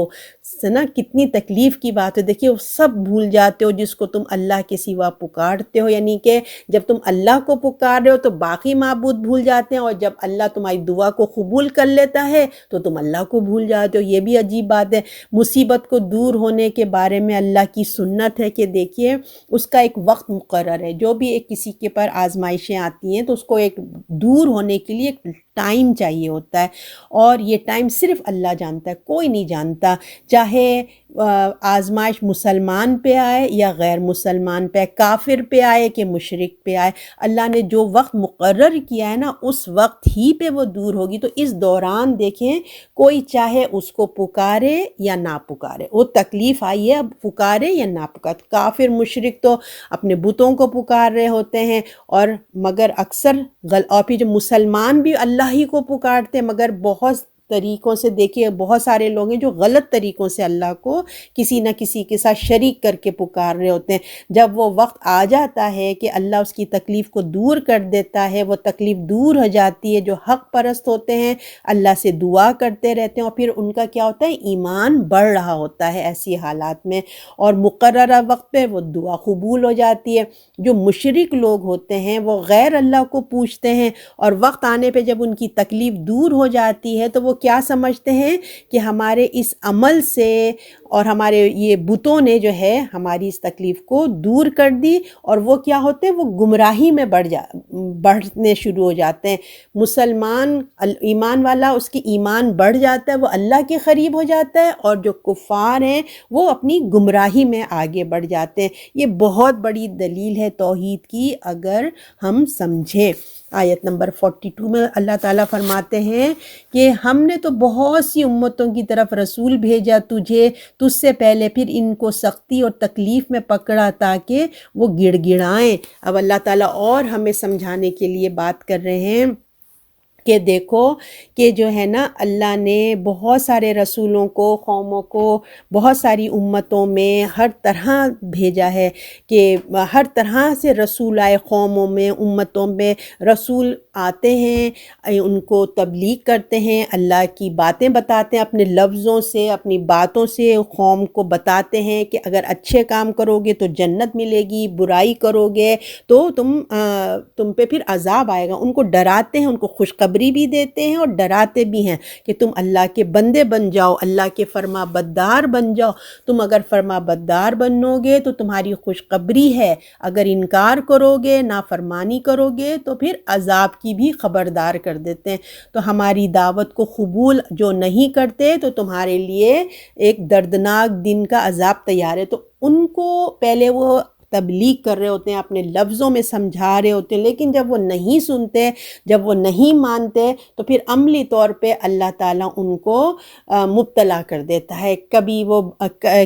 S1: نا، کتنی تکلیف کی بات ہے۔ دیکھیے وہ سب بھول جاتے ہو جس کو تم اللہ کے سوا پکارتے ہو، یعنی کہ جب تم اللہ کو پکار رہے ہو تو باقی معبود بھول جاتے ہیں، اور جب اللہ تمہاری دعا کو قبول کر لیتا ہے تو تم اللہ کو بھول جاتے ہو۔ یہ بھی عجیب بات ہے۔ مصیبت کو دور ہونے کے بارے میں اللہ کی سنت ہے کہ دیکھیے اس کا ایک وقت مقرر ہے، جو بھی ایک کسی کے پر آزمائشیں آتی ہیں تو اس کو ایک دور ہونے کے لیے ایک ٹائم چاہیے ہوتا ہے، اور یہ ٹائم صرف اللہ جانتا ہے، کوئی نہیں جانتا۔ چاہے آزمائش مسلمان پہ آئے یا غیر مسلمان پہ آئے، کافر پہ آئے کہ مشرک پہ آئے، اللہ نے جو وقت مقرر کیا ہے نا اس وقت ہی پہ وہ دور ہوگی۔ تو اس دوران دیکھیں کوئی چاہے اس کو پکارے یا نہ پکارے، وہ تکلیف آئی ہے، اب پکارے یا نہ پکارے۔ کافر مشرک تو اپنے بتوں کو پکار رہے ہوتے ہیں، اور مگر اکثر اور پھر جو مسلمان بھی اللہ ہی کو پکارتے ہیں، مگر بہت طریقوں سے دیکھیے بہت سارے لوگ ہیں جو غلط طریقوں سے اللہ کو کسی نہ کسی کے ساتھ شریک کر کے پکار رہے ہوتے ہیں۔ جب وہ وقت آ جاتا ہے کہ اللہ اس کی تکلیف کو دور کر دیتا ہے، وہ تکلیف دور ہو جاتی ہے، جو حق پرست ہوتے ہیں اللہ سے دعا کرتے رہتے ہیں، اور پھر ان کا کیا ہوتا ہے، ایمان بڑھ رہا ہوتا ہے ایسی حالات میں، اور مقررہ وقت پہ وہ دعا قبول ہو جاتی ہے۔ جو مشرک لوگ ہوتے ہیں وہ غیر اللہ کو پوچھتے ہیں، اور وقت آنے پہ جب ان کی تکلیف دور ہو جاتی ہے تو وہ کیا سمجھتے ہیں کہ ہمارے اس عمل سے اور ہمارے یہ بتوں نے جو ہے ہماری اس تکلیف کو دور کر دی، اور وہ کیا ہوتے ہیں، وہ گمراہی میں بڑھنے شروع ہو جاتے ہیں۔ مسلمان ایمان والا اس کی ایمان بڑھ جاتا ہے، وہ اللہ کے قریب ہو جاتا ہے، اور جو کفار ہیں وہ اپنی گمراہی میں آگے بڑھ جاتے ہیں۔ یہ بہت بڑی دلیل ہے توحید کی اگر ہم سمجھیں۔ آیت نمبر 42 میں اللہ تعالیٰ فرماتے ہیں کہ ہم نے تو بہت سی امتوں کی طرف رسول بھیجا تجھ سے پہلے، پھر ان کو سختی اور تکلیف میں پکڑا تاکہ وہ گڑ گڑائیں۔ اب اللہ تعالیٰ اور ہمیں سمجھانے کے لیے بات کر رہے ہیں کہ دیکھو کہ جو ہے نا اللہ نے بہت سارے رسولوں کو، قوموں کو، بہت ساری امتوں میں ہر طرح بھیجا ہے، کہ ہر طرح سے رسول آئے، قوموں میں، امتوں میں رسول آتے ہیں، ان کو تبلیغ کرتے ہیں، اللہ کی باتیں بتاتے ہیں، اپنے لفظوں سے، اپنی باتوں سے قوم کو بتاتے ہیں کہ اگر اچھے کام کرو گے تو جنت ملے گی، برائی کرو گے تو تم پہ پھر عذاب آئے گا۔ ان کو ڈراتے ہیں، ان کو خوشخبری بھی دیتے ہیں اور ڈراتے بھی ہیں کہ تم اللہ کے بندے بن جاؤ، اللہ کے فرما بردار بن جاؤ۔ تم اگر فرما بردار بنو گے تو تمہاری خوشخبری ہے، اگر انکار کرو گے، نافرمانی کرو گے تو پھر عذاب کی بھی خبردار کر دیتے ہیں۔ تو ہماری دعوت کو قبول جو نہیں کرتے تو تمہارے لیے ایک دردناک دن کا عذاب تیار ہے۔ تو ان کو پہلے وہ تبلیغ کر رہے ہوتے ہیں، اپنے لفظوں میں سمجھا رہے ہوتے ہیں، لیکن جب وہ نہیں سنتے، جب وہ نہیں مانتے تو پھر عملی طور پہ اللہ تعالیٰ ان کو مبتلا کر دیتا ہے، کبھی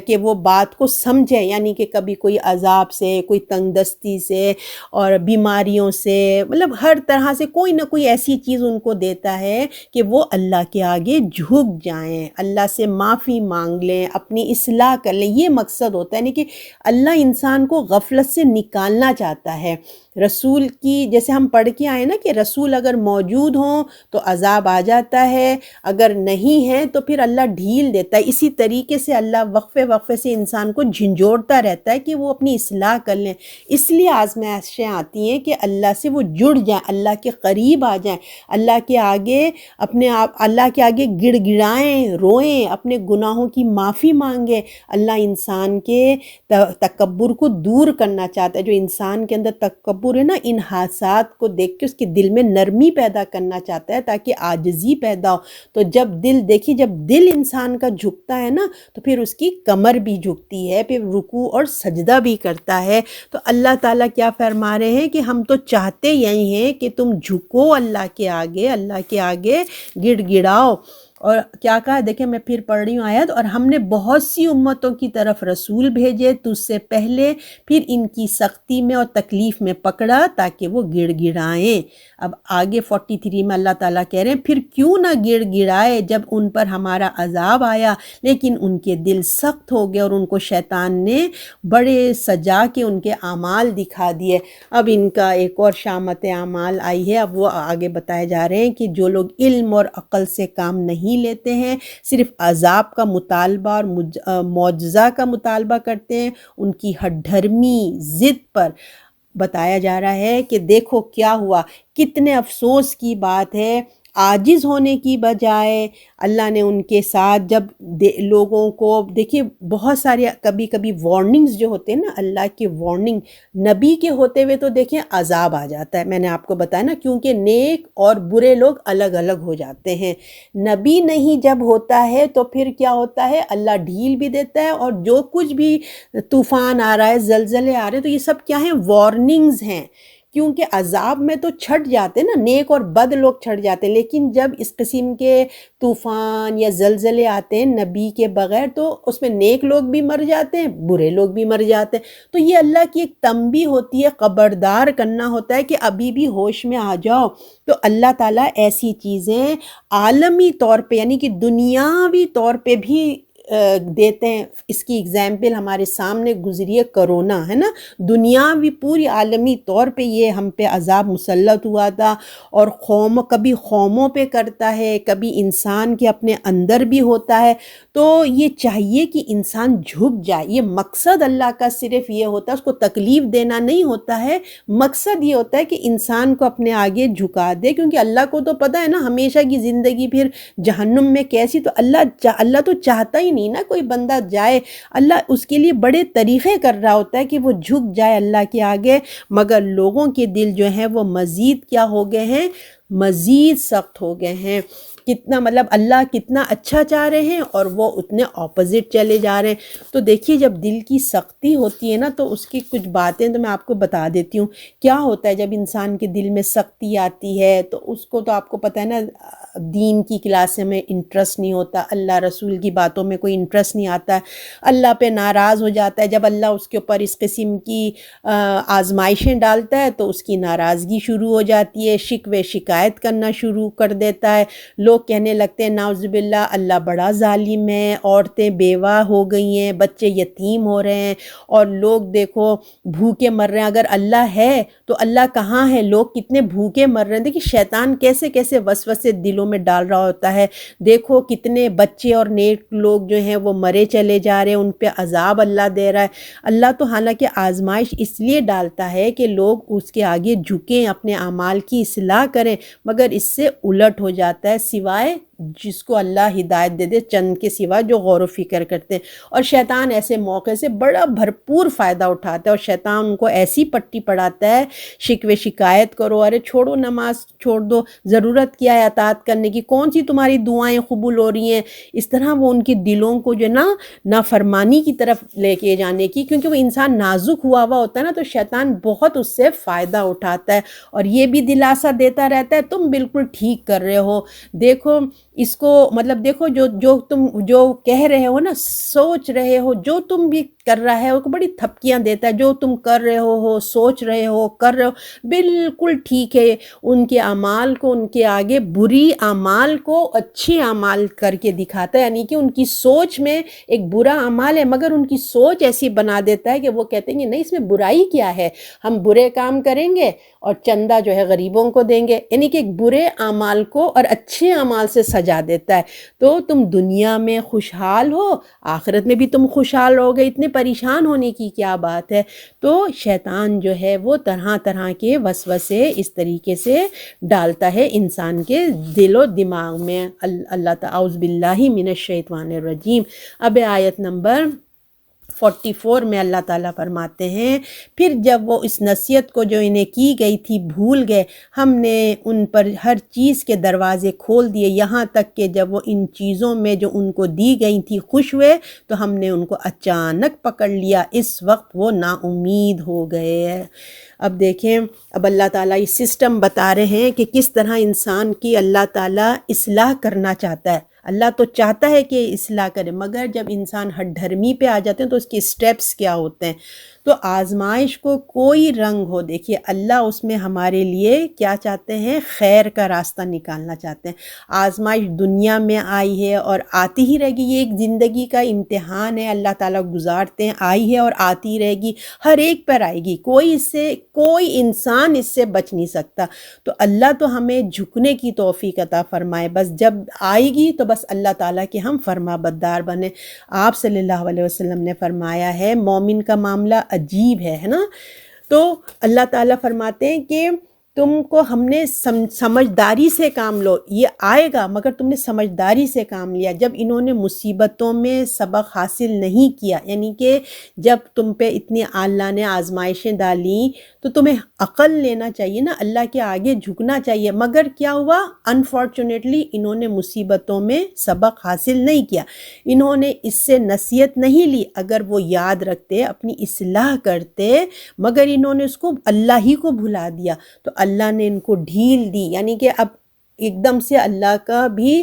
S1: کہ وہ بات کو سمجھے، یعنی کہ کبھی کوئی عذاب سے، کوئی تنگ دستی سے اور بیماریوں سے، مطلب ہر طرح سے کوئی نہ کوئی ایسی چیز ان کو دیتا ہے کہ وہ اللہ کے آگے جھک جائیں، اللہ سے معافی مانگ لیں، اپنی اصلاح کر لیں۔ یہ مقصد ہوتا ہے، یعنی کہ اللہ انسان کو غفلت سے نکالنا چاہتا ہے۔ رسول کی، جیسے ہم پڑھ کے آئے نا کہ رسول اگر موجود ہوں تو عذاب آ جاتا ہے، اگر نہیں ہے تو پھر اللہ ڈھیل دیتا ہے. اسی طریقے سے اللہ وقفے وقفے سے انسان کو جھنجھوڑتا رہتا ہے کہ وہ اپنی اصلاح کر لیں. اس لیے آزمائشیں آتی ہیں کہ اللہ سے وہ جڑ جائیں، اللہ کے قریب آ جائیں، اللہ کے آگے اپنے آپ، اللہ کے آگے گڑ گڑائیں، روئیں، اپنے گناہوں کی معافی مانگیں. اللہ انسان کے تکبر کو دور کرنا چاہتا ہے. جو انسان کے اندر تکبر ہے نا، ان حادثات کو دیکھ کے اس کے دل میں نرمی پیدا کرنا چاہتا ہے تاکہ عاجزی پیدا ہو. تو جب دل انسان کا جھکتا ہے نا تو پھر اس کی کمر بھی جھکتی ہے، پھر رکوع اور سجدہ بھی کرتا ہے. تو اللہ تعالیٰ کیا فرما رہے ہیں کہ ہم تو چاہتے یہی ہیں کہ تم جھکو اللہ کے آگے گڑ گڑاؤ. اور کیا کہا، دیکھیں میں پھر پڑھ رہی ہوں آیت، اور ہم نے بہت سی امتوں کی طرف رسول بھیجے تجھ سے پہلے، پھر ان کی سختی میں اور تکلیف میں پکڑا تاکہ وہ گڑ گڑائیں. اب آگے 43 میں اللہ تعالیٰ کہہ رہے ہیں پھر کیوں نہ گڑ گڑائے جب ان پر ہمارا عذاب آیا، لیکن ان کے دل سخت ہو گئے اور ان کو شیطان نے بڑے سجا کے ان کے اعمال دکھا دیے. اب ان کا ایک اور شامت اعمال آئی ہے. اب وہ آگے بتائے جا رہے ہیں کہ جو لوگ علم اور عقل سے کام نہیں لیتے ہیں، صرف عذاب کا مطالبہ اور معجزہ کا مطالبہ کرتے ہیں، ان کی ہٹدھرمی ضد پر بتایا جا رہا ہے کہ دیکھو کیا ہوا. کتنے افسوس کی بات ہے، عاجز ہونے کی بجائے اللہ نے ان کے ساتھ جب لوگوں کو، دیکھیے بہت سارے کبھی کبھی وارننگز جو ہوتے ہیں نا، اللہ کے وارننگ نبی کے ہوتے ہوئے تو دیکھیں عذاب آ جاتا ہے. میں نے آپ کو بتایا نا، کیونکہ نیک اور برے لوگ الگ الگ ہو جاتے ہیں. نبی نہیں جب ہوتا ہے تو پھر کیا ہوتا ہے، اللہ ڈھیل بھی دیتا ہے. اور جو کچھ بھی طوفان آ رہا ہے، زلزلے آ رہے ہیں، تو یہ سب کیا ہیں، وارننگز ہیں. کیونکہ عذاب میں تو چھٹ جاتے ہیں نا، نیک اور بد لوگ چھٹ جاتے ہیں. لیکن جب اس قسم کے طوفان یا زلزلے آتے ہیں نبی کے بغیر، تو اس میں نیک لوگ بھی مر جاتے ہیں، برے لوگ بھی مر جاتے ہیں. تو یہ اللہ کی ایک تنبیہ ہوتی ہے، خبردار کرنا ہوتا ہے کہ ابھی بھی ہوش میں آ جاؤ. تو اللہ تعالیٰ ایسی چیزیں عالمی طور پہ، یعنی کہ دنیاوی طور پہ بھی دیتے ہیں. اس کی اگزامپل ہمارے سامنے گزری ہے، کرونا ہے نا. دنیاوی پوری عالمی طور پہ یہ ہم پہ عذاب مسلط ہوا تھا. اور کبھی قوموں پہ کرتا ہے، کبھی انسان کے اپنے اندر بھی ہوتا ہے. تو یہ چاہیے کہ انسان جھک جائے. یہ مقصد اللہ کا صرف یہ ہوتا ہے، اس کو تکلیف دینا نہیں ہوتا ہے. مقصد یہ ہوتا ہے کہ انسان کو اپنے آگے جھکا دے، کیونکہ اللہ کو تو پتہ ہے نا ہمیشہ کی زندگی پھر جہنم میں کیسی. تو اللہ تو چاہتا ہی نہیں نا کوئی بندہ جائے. اللہ اس کے لیے بڑے طریقے کر رہا ہوتا ہے کہ وہ جھک جائے اللہ کے آگے. مگر لوگوں کے دل جو ہیں وہ مزید کیا ہو گئے ہیں، مزید سخت ہو گئے ہیں. کتنا مطلب اللہ کتنا اچھا چاہ رہے ہیں اور وہ اتنے اپوزٹ چلے جا رہے ہیں. تو دیکھیے جب دل کی سختی ہوتی ہے نا تو اس کی کچھ باتیں تو میں آپ کو بتا دیتی ہوں. کیا ہوتا ہے جب انسان کے دل میں سختی آتی ہے تو اس کو تو آپ کو پتہ ہے نا، دین کی کلاسیں میں انٹرسٹ نہیں ہوتا، اللہ رسول کی باتوں میں کوئی انٹرسٹ نہیں آتا ہے، اللہ پہ ناراض ہو جاتا ہے. جب اللہ اس کے اوپر اس قسم کی آزمائشیں ڈالتا ہے تو اس کی ناراضگی شروع ہو جاتی ہے، شکوے شکایت کرنا شروع کر دیتا ہے. لوگ کہنے لگتے ہیں نعوذ باللہ اللہ بڑا ظالم ہے، عورتیں بیوہ ہو گئی ہیں، بچے یتیم ہو رہے ہیں، اور لوگ دیکھو بھوکے مر رہے ہیں. اگر اللہ ہے تو اللہ کہاں ہے؟ لوگ کتنے بھوکے مر رہے ہیں. دیکھیں شیطان کیسے کیسے وسوسے دلوں میں ڈال رہا ہوتا ہے. دیکھو کتنے بچے اور نیک لوگ جو ہیں وہ مرے چلے جا رہے ہیں، ان پہ عذاب اللہ دے رہا ہے. اللہ تو حالانکہ آزمائش اس لیے ڈالتا ہے کہ لوگ اس کے آگے جھکیں، اپنے اعمال کی اصلاح کریں، مگر اس سے الٹ ہو جاتا ہے، سوائے جس کو اللہ ہدایت دے دے، چند کے سوا جو غور و فکر کرتے ہیں. اور شیطان ایسے موقع سے بڑا بھرپور فائدہ اٹھاتا ہے، اور شیطان ان کو ایسی پٹی پڑھاتا ہے، شکوے شکایت کرو، ارے چھوڑو نماز چھوڑ دو، ضرورت کیا ہے اطاعت کرنے کی، کون سی تمہاری دعائیں قبول ہو رہی ہیں. اس طرح وہ ان کے دلوں کو جو نا نافرمانی کی طرف لے کے جانے کی، کیونکہ وہ انسان نازک ہوا ہوتا ہے نا، تو شیطان بہت اس سے فائدہ اٹھاتا ہے اور یہ بھی دلاسا دیتا رہتا ہے تم بالکل ٹھیک کر رہے ہو. دیکھو اس کو مطلب دیکھو جو تم جو کہہ رہے ہو نا، سوچ رہے ہو، جو تم بھی کر رہا ہے وہ بڑی تھپکیاں دیتا ہے، جو تم کر رہے ہو سوچ رہے ہو کر رہے ہو بالکل ٹھیک ہے۔ ان کے اعمال کو، ان کے آگے بری اعمال کو اچھے اعمال کر کے دکھاتا ہے، یعنی کہ ان کی سوچ میں ایک برا اعمال ہے مگر ان کی سوچ ایسی بنا دیتا ہے کہ وہ کہتے ہیں کہ نہیں، اس میں برائی کیا ہے، ہم برے کام کریں گے اور چندہ جو ہے غریبوں کو دیں گے، یعنی کہ ایک برے اعمال کو اور اچھے اعمال سے سجا دیتا ہے۔ تو تم دنیا میں خوشحال ہو، آخرت میں بھی تم خوشحال رہو گے، اتنے پریشان ہونے کی کیا بات ہے؟ تو شیطان جو ہے وہ طرح طرح کے وسوسے اس طریقے سے ڈالتا ہے انسان کے دل و دماغ میں۔ اللہ تعالی اعوذ باللہ من الشیطان الرجیم۔ اب آیت نمبر 44 میں اللہ تعالیٰ فرماتے ہیں، پھر جب وہ اس نصیحت کو جو انہیں کی گئی تھی بھول گئے، ہم نے ان پر ہر چیز کے دروازے کھول دیے، یہاں تک کہ جب وہ ان چیزوں میں جو ان کو دی گئی تھی خوش ہوئے تو ہم نے ان کو اچانک پکڑ لیا، اس وقت وہ نا امید ہو گئے۔ اب دیکھیں، اب اللہ تعالیٰ یہ سسٹم بتا رہے ہیں کہ کس طرح انسان کی اللہ تعالیٰ اصلاح کرنا چاہتا ہے۔ اللہ تو چاہتا ہے کہ اصلاح کرے، مگر جب انسان ہٹ دھرمی پہ آ جاتے ہیں تو اس کے سٹیپس کیا ہوتے ہیں۔ تو آزمائش کو کوئی رنگ ہو، دیکھیے اللہ اس میں ہمارے لیے کیا چاہتے ہیں، خیر کا راستہ نکالنا چاہتے ہیں۔ آزمائش دنیا میں آئی ہے اور آتی ہی رہے گی، یہ ایک زندگی کا امتحان ہے، اللہ تعالیٰ گزارتے ہیں، آئی ہے اور آتی رہے گی، ہر ایک پر آئے گی، کوئی انسان اس سے بچ نہیں سکتا۔ تو اللہ تو ہمیں جھکنے کی توفیق عطا فرمائے، بس جب آئے گی تو بس اللہ تعالیٰ کے ہم فرما بردار بنیں۔ آپ صلی اللہ علیہ وسلم نے فرمایا ہے مومن کا معاملہ عجیب ہے نا۔ تو اللہ تعالیٰ فرماتے ہیں کہ تم کو ہم نے سمجھداری سے کام لو، یہ آئے گا مگر تم نے سمجھداری سے کام لیا۔ جب انہوں نے مصیبتوں میں سبق حاصل نہیں کیا، یعنی کہ جب تم پہ اتنی اللہ نے آزمائشیں ڈالیں تو تمہیں عقل لینا چاہیے نا، اللہ کے آگے جھکنا چاہیے، مگر کیا ہوا، انفارچونیٹلی انہوں نے مصیبتوں میں سبق حاصل نہیں کیا، انہوں نے اس سے نصیحت نہیں لی۔ اگر وہ یاد رکھتے، اپنی اصلاح کرتے، مگر انہوں نے اس کو اللہ ہی کو بھلا دیا تو اللہ نے ان کو ڈھیل دی، یعنی کہ اب ایک دم سے اللہ کا بھی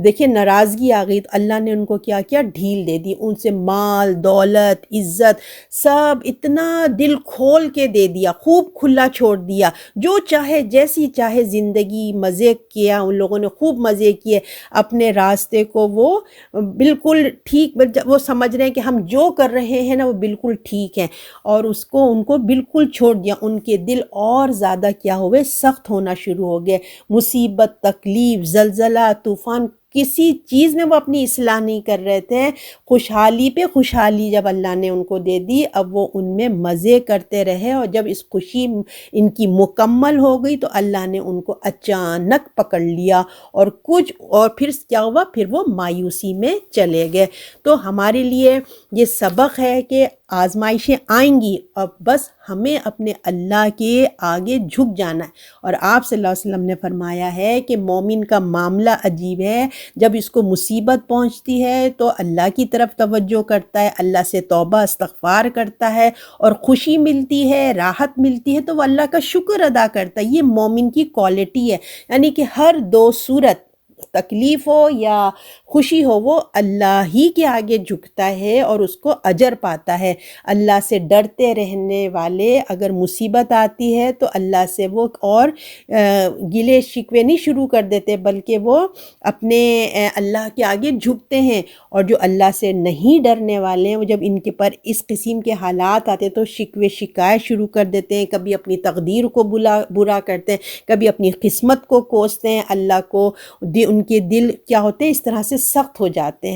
S1: دیکھیں ناراضگی آ گئی، تو اللہ نے ان کو کیا کیا، ڈھیل دے دی، ان سے مال دولت عزت سب اتنا دل کھول کے دے دیا، خوب کھلا چھوڑ دیا، جو چاہے جیسی چاہے زندگی، مزے کیا ان لوگوں نے، خوب مزے کیے، اپنے راستے کو وہ بالکل ٹھیک، وہ سمجھ رہے ہیں کہ ہم جو کر رہے ہیں نا وہ بالکل ٹھیک ہے، اور ان کو بالکل چھوڑ دیا۔ ان کے دل اور زیادہ کیا ہوئے، سخت ہونا شروع ہو گئے، مصیبت تکلیف زلزلہ طوفان کسی چیز میں وہ اپنی اصلاح نہیں کر رہے تھے، خوشحالی پہ خوشحالی جب اللہ نے ان کو دے دی، اب وہ ان میں مزے کرتے رہے، اور جب اس خوشی ان کی مکمل ہو گئی تو اللہ نے ان کو اچانک پکڑ لیا، اور پھر کیا ہوا، پھر وہ مایوسی میں چلے گئے۔ تو ہمارے لیے یہ سبق ہے کہ آزمائشیں آئیں گی اور بس ہمیں اپنے اللہ کے آگے جھک جانا ہے۔ اور آپ صلی اللہ علیہ وسلم نے فرمایا ہے کہ مومن کا معاملہ عجیب ہے، جب اس کو مصیبت پہنچتی ہے تو اللہ کی طرف توجہ کرتا ہے، اللہ سے توبہ استغفار کرتا ہے، اور خوشی ملتی ہے، راحت ملتی ہے تو وہ اللہ کا شکر ادا کرتا ہے۔ یہ مومن کی کوالٹی ہے، یعنی کہ ہر دو صورت، تکلیف ہو یا خوشی ہو، وہ اللہ ہی کے آگے جھکتا ہے اور اس کو اجر پاتا ہے۔ اللہ سے ڈرتے رہنے والے اگر مصیبت آتی ہے تو اللہ سے وہ اور گلے شکوے نہیں شروع کر دیتے، بلکہ وہ اپنے اللہ کے آگے جھکتے ہیں۔ اور جو اللہ سے نہیں ڈرنے والے ہیں، وہ جب ان کے پر اس قسم کے حالات آتے تو شکوے شکایت شروع کر دیتے ہیں، کبھی اپنی تقدیر کو برا کرتے ہیں، کبھی اپنی قسمت کو کوستے ہیں، اللہ کو ان کے دل کیا ہوتے ہیں، اس طرح سے سخت ہو جاتے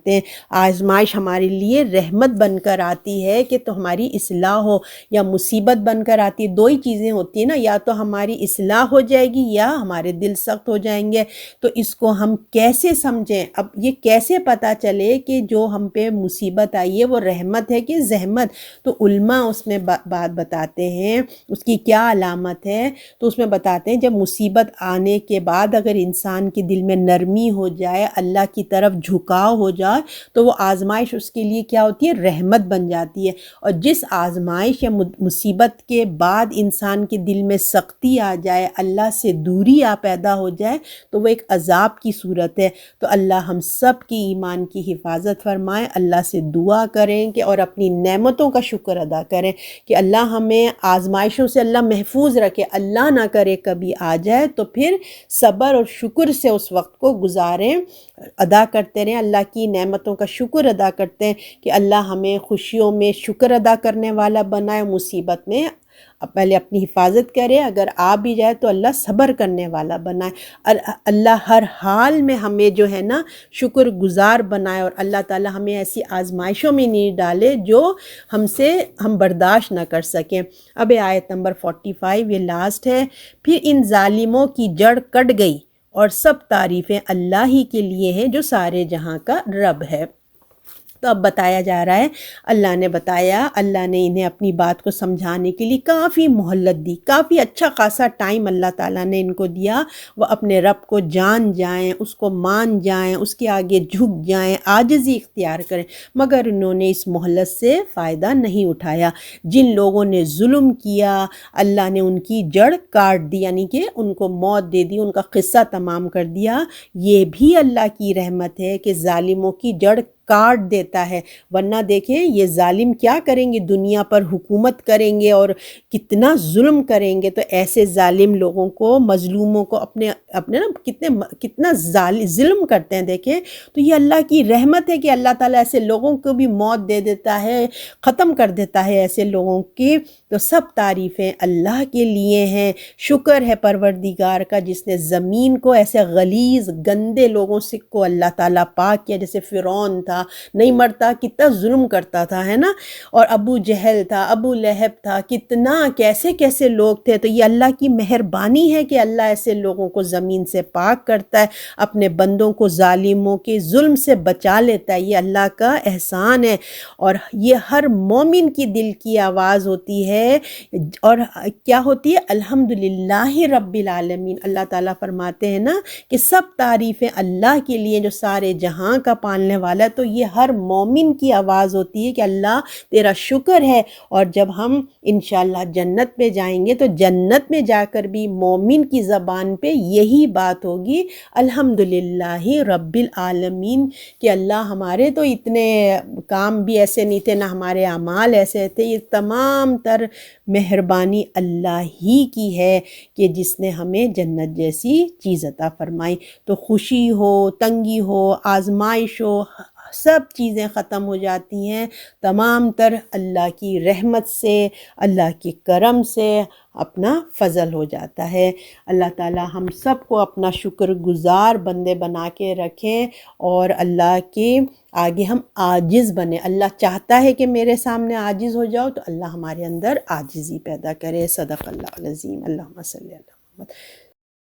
S1: ہیں۔ آزمائش ہمارے لیے رحمت بن کر آتی ہے کہ تو ہماری اصلاح ہو، یا مصیبت بن کر آتی ہے، دو ہی چیزیں ہوتی ہیں نا، یا تو ہماری اصلاح ہو جائے گی یا ہمارے دل سخت ہو جائیں گے۔ تو اس کو ہم کیسے سمجھیں؟ اب یہ کیسے پتہ چلے کہ جو ہم پہ مصیبت آئی ہے وہ رحمت ہے کہ زحمت؟ تو علماء اس میں بات بتاتے ہیں، اس کی کیا علامت ہے، تو اس میں بتاتے ہیں جب مصیبت آنے کے بعد اگر انسان کے دل دل میں نرمی ہو جائے، اللہ کی طرف جھکاؤ ہو جائے، تو وہ آزمائش اس کے لیے کیا ہوتی ہے؟ رحمت بن جاتی ہے۔ اور جس آزمائش یا مصیبت کے بعد انسان کے دل میں سختی آ جائے، اللہ سے دوری پیدا ہو جائے، تو وہ ایک عذاب کی صورت ہے۔ تو اللہ ہم سب کی ایمان کی حفاظت فرمائے، اللہ سے دعا کریں کہ اور اپنی نعمتوں کا شکر ادا کریں کہ اللہ ہمیں آزمائشوں سے اللہ محفوظ رکھے، اللہ نہ کرے کبھی آ جائے تو پھر صبر اور شکر سے اس وقت کو گزاریں، ادا کرتے رہیں، اللہ کی نعمتوں کا شکر ادا کرتے ہیں کہ اللہ ہمیں خوشیوں میں شکر ادا کرنے والا بنائے، مصیبت میں پہلے اپنی حفاظت کرے، اگر آ بھی جائے تو اللہ صبر کرنے والا بنائے، اللہ ہر حال میں ہمیں جو ہے نا شکر گزار بنائے، اور اللہ تعالی ہمیں ایسی آزمائشوں میں نہیں ڈالے جو ہم برداشت نہ کر سکیں۔ اب آیت نمبر 45 یہ لاسٹ ہے۔ پھر ان ظالموں کی جڑ کٹ گئی اور سب تعریفیں اللہ ہی کے لیے ہیں جو سارے جہاں کا رب ہے۔ تو اب بتایا جا رہا ہے، اللہ نے بتایا، اللہ نے انہیں اپنی بات کو سمجھانے کے لیے کافی مہلت دی، کافی اچھا خاصا ٹائم اللہ تعالیٰ نے ان کو دیا، وہ اپنے رب کو جان جائیں، اس کو مان جائیں، اس کے آگے جھک جائیں، عاجزی اختیار کریں، مگر انہوں نے اس مہلت سے فائدہ نہیں اٹھایا۔ جن لوگوں نے ظلم کیا اللہ نے ان کی جڑ کاٹ دی، یعنی کہ ان کو موت دے دی، ان کا قصہ تمام کر دیا۔ یہ بھی اللہ کی رحمت ہے کہ ظالموں کی جڑ کاٹ دیتا ہے، ورنہ دیکھیں یہ ظالم کیا کریں گے، دنیا پر حکومت کریں گے اور کتنا ظلم کریں گے۔ تو ایسے ظالم لوگوں کو، مظلوموں کو اپنے نا کتنا ظلم کرتے ہیں، دیکھیں۔ تو یہ اللہ کی رحمت ہے کہ اللہ تعالیٰ ایسے لوگوں کو بھی موت دے دیتا ہے، ختم کر دیتا ہے ایسے لوگوں کی۔ تو سب تعریفیں اللہ کے لیے ہیں، شکر ہے پروردگار کا جس نے زمین کو ایسے غلیظ گندے لوگوں سے کو اللہ تعالیٰ پاک کیا، جیسے فرعون تھا، نہیں مرتا، کتنا ظلم کرتا تھا، ہے نا، اور ابو جہل تھا، ابو لہب تھا، کتنا کیسے کیسے لوگ تھے۔ تو یہ اللہ کی مہربانی ہے کہ اللہ ایسے لوگوں کو زمین سے پاک کرتا ہے، اپنے بندوں کو ظالموں کے ظلم سے بچا لیتا ہے، یہ اللہ کا احسان ہے۔ اور یہ ہر مومن کی دل کی آواز ہوتی ہے، اور کیا ہوتی ہے؟ الحمدللہ رب العالمین۔ اللہ تعالیٰ فرماتے ہیں نا کہ سب تعریفیں اللہ کے لیے جو سارے جہاں کا پالنے والا ہے۔ تو یہ ہر مومن کی آواز ہوتی ہے کہ اللہ تیرا شکر ہے۔ اور جب ہم انشاءاللہ جنت میں جائیں گے تو جنت میں جا کر بھی مومن کی زبان پہ یہی بات ہوگی، الحمدللہ رب العالمین، کہ اللہ ہمارے تو اتنے کام بھی ایسے نہیں تھے، نہ ہمارے اعمال ایسے تھے، یہ تمام تر مہربانی اللہ ہی کی ہے کہ جس نے ہمیں جنت جیسی چیز عطا فرمائی۔ تو خوشی ہو، تنگی ہو، آزمائش ہو، سب چیزیں ختم ہو جاتی ہیں تمام تر اللہ کی رحمت سے، اللہ کے کرم سے، اپنا فضل ہو جاتا ہے۔ اللہ تعالی ہم سب کو اپنا شکر گزار بندے بنا کے رکھیں، اور اللہ کے آگے ہم عاجز بنیں۔ اللہ چاہتا ہے کہ میرے سامنے عاجز ہو جاؤ، تو اللہ ہمارے اندر عاجزی پیدا کرے۔ صدق اللہ العظیم۔ اللہم صلی علی محمد۔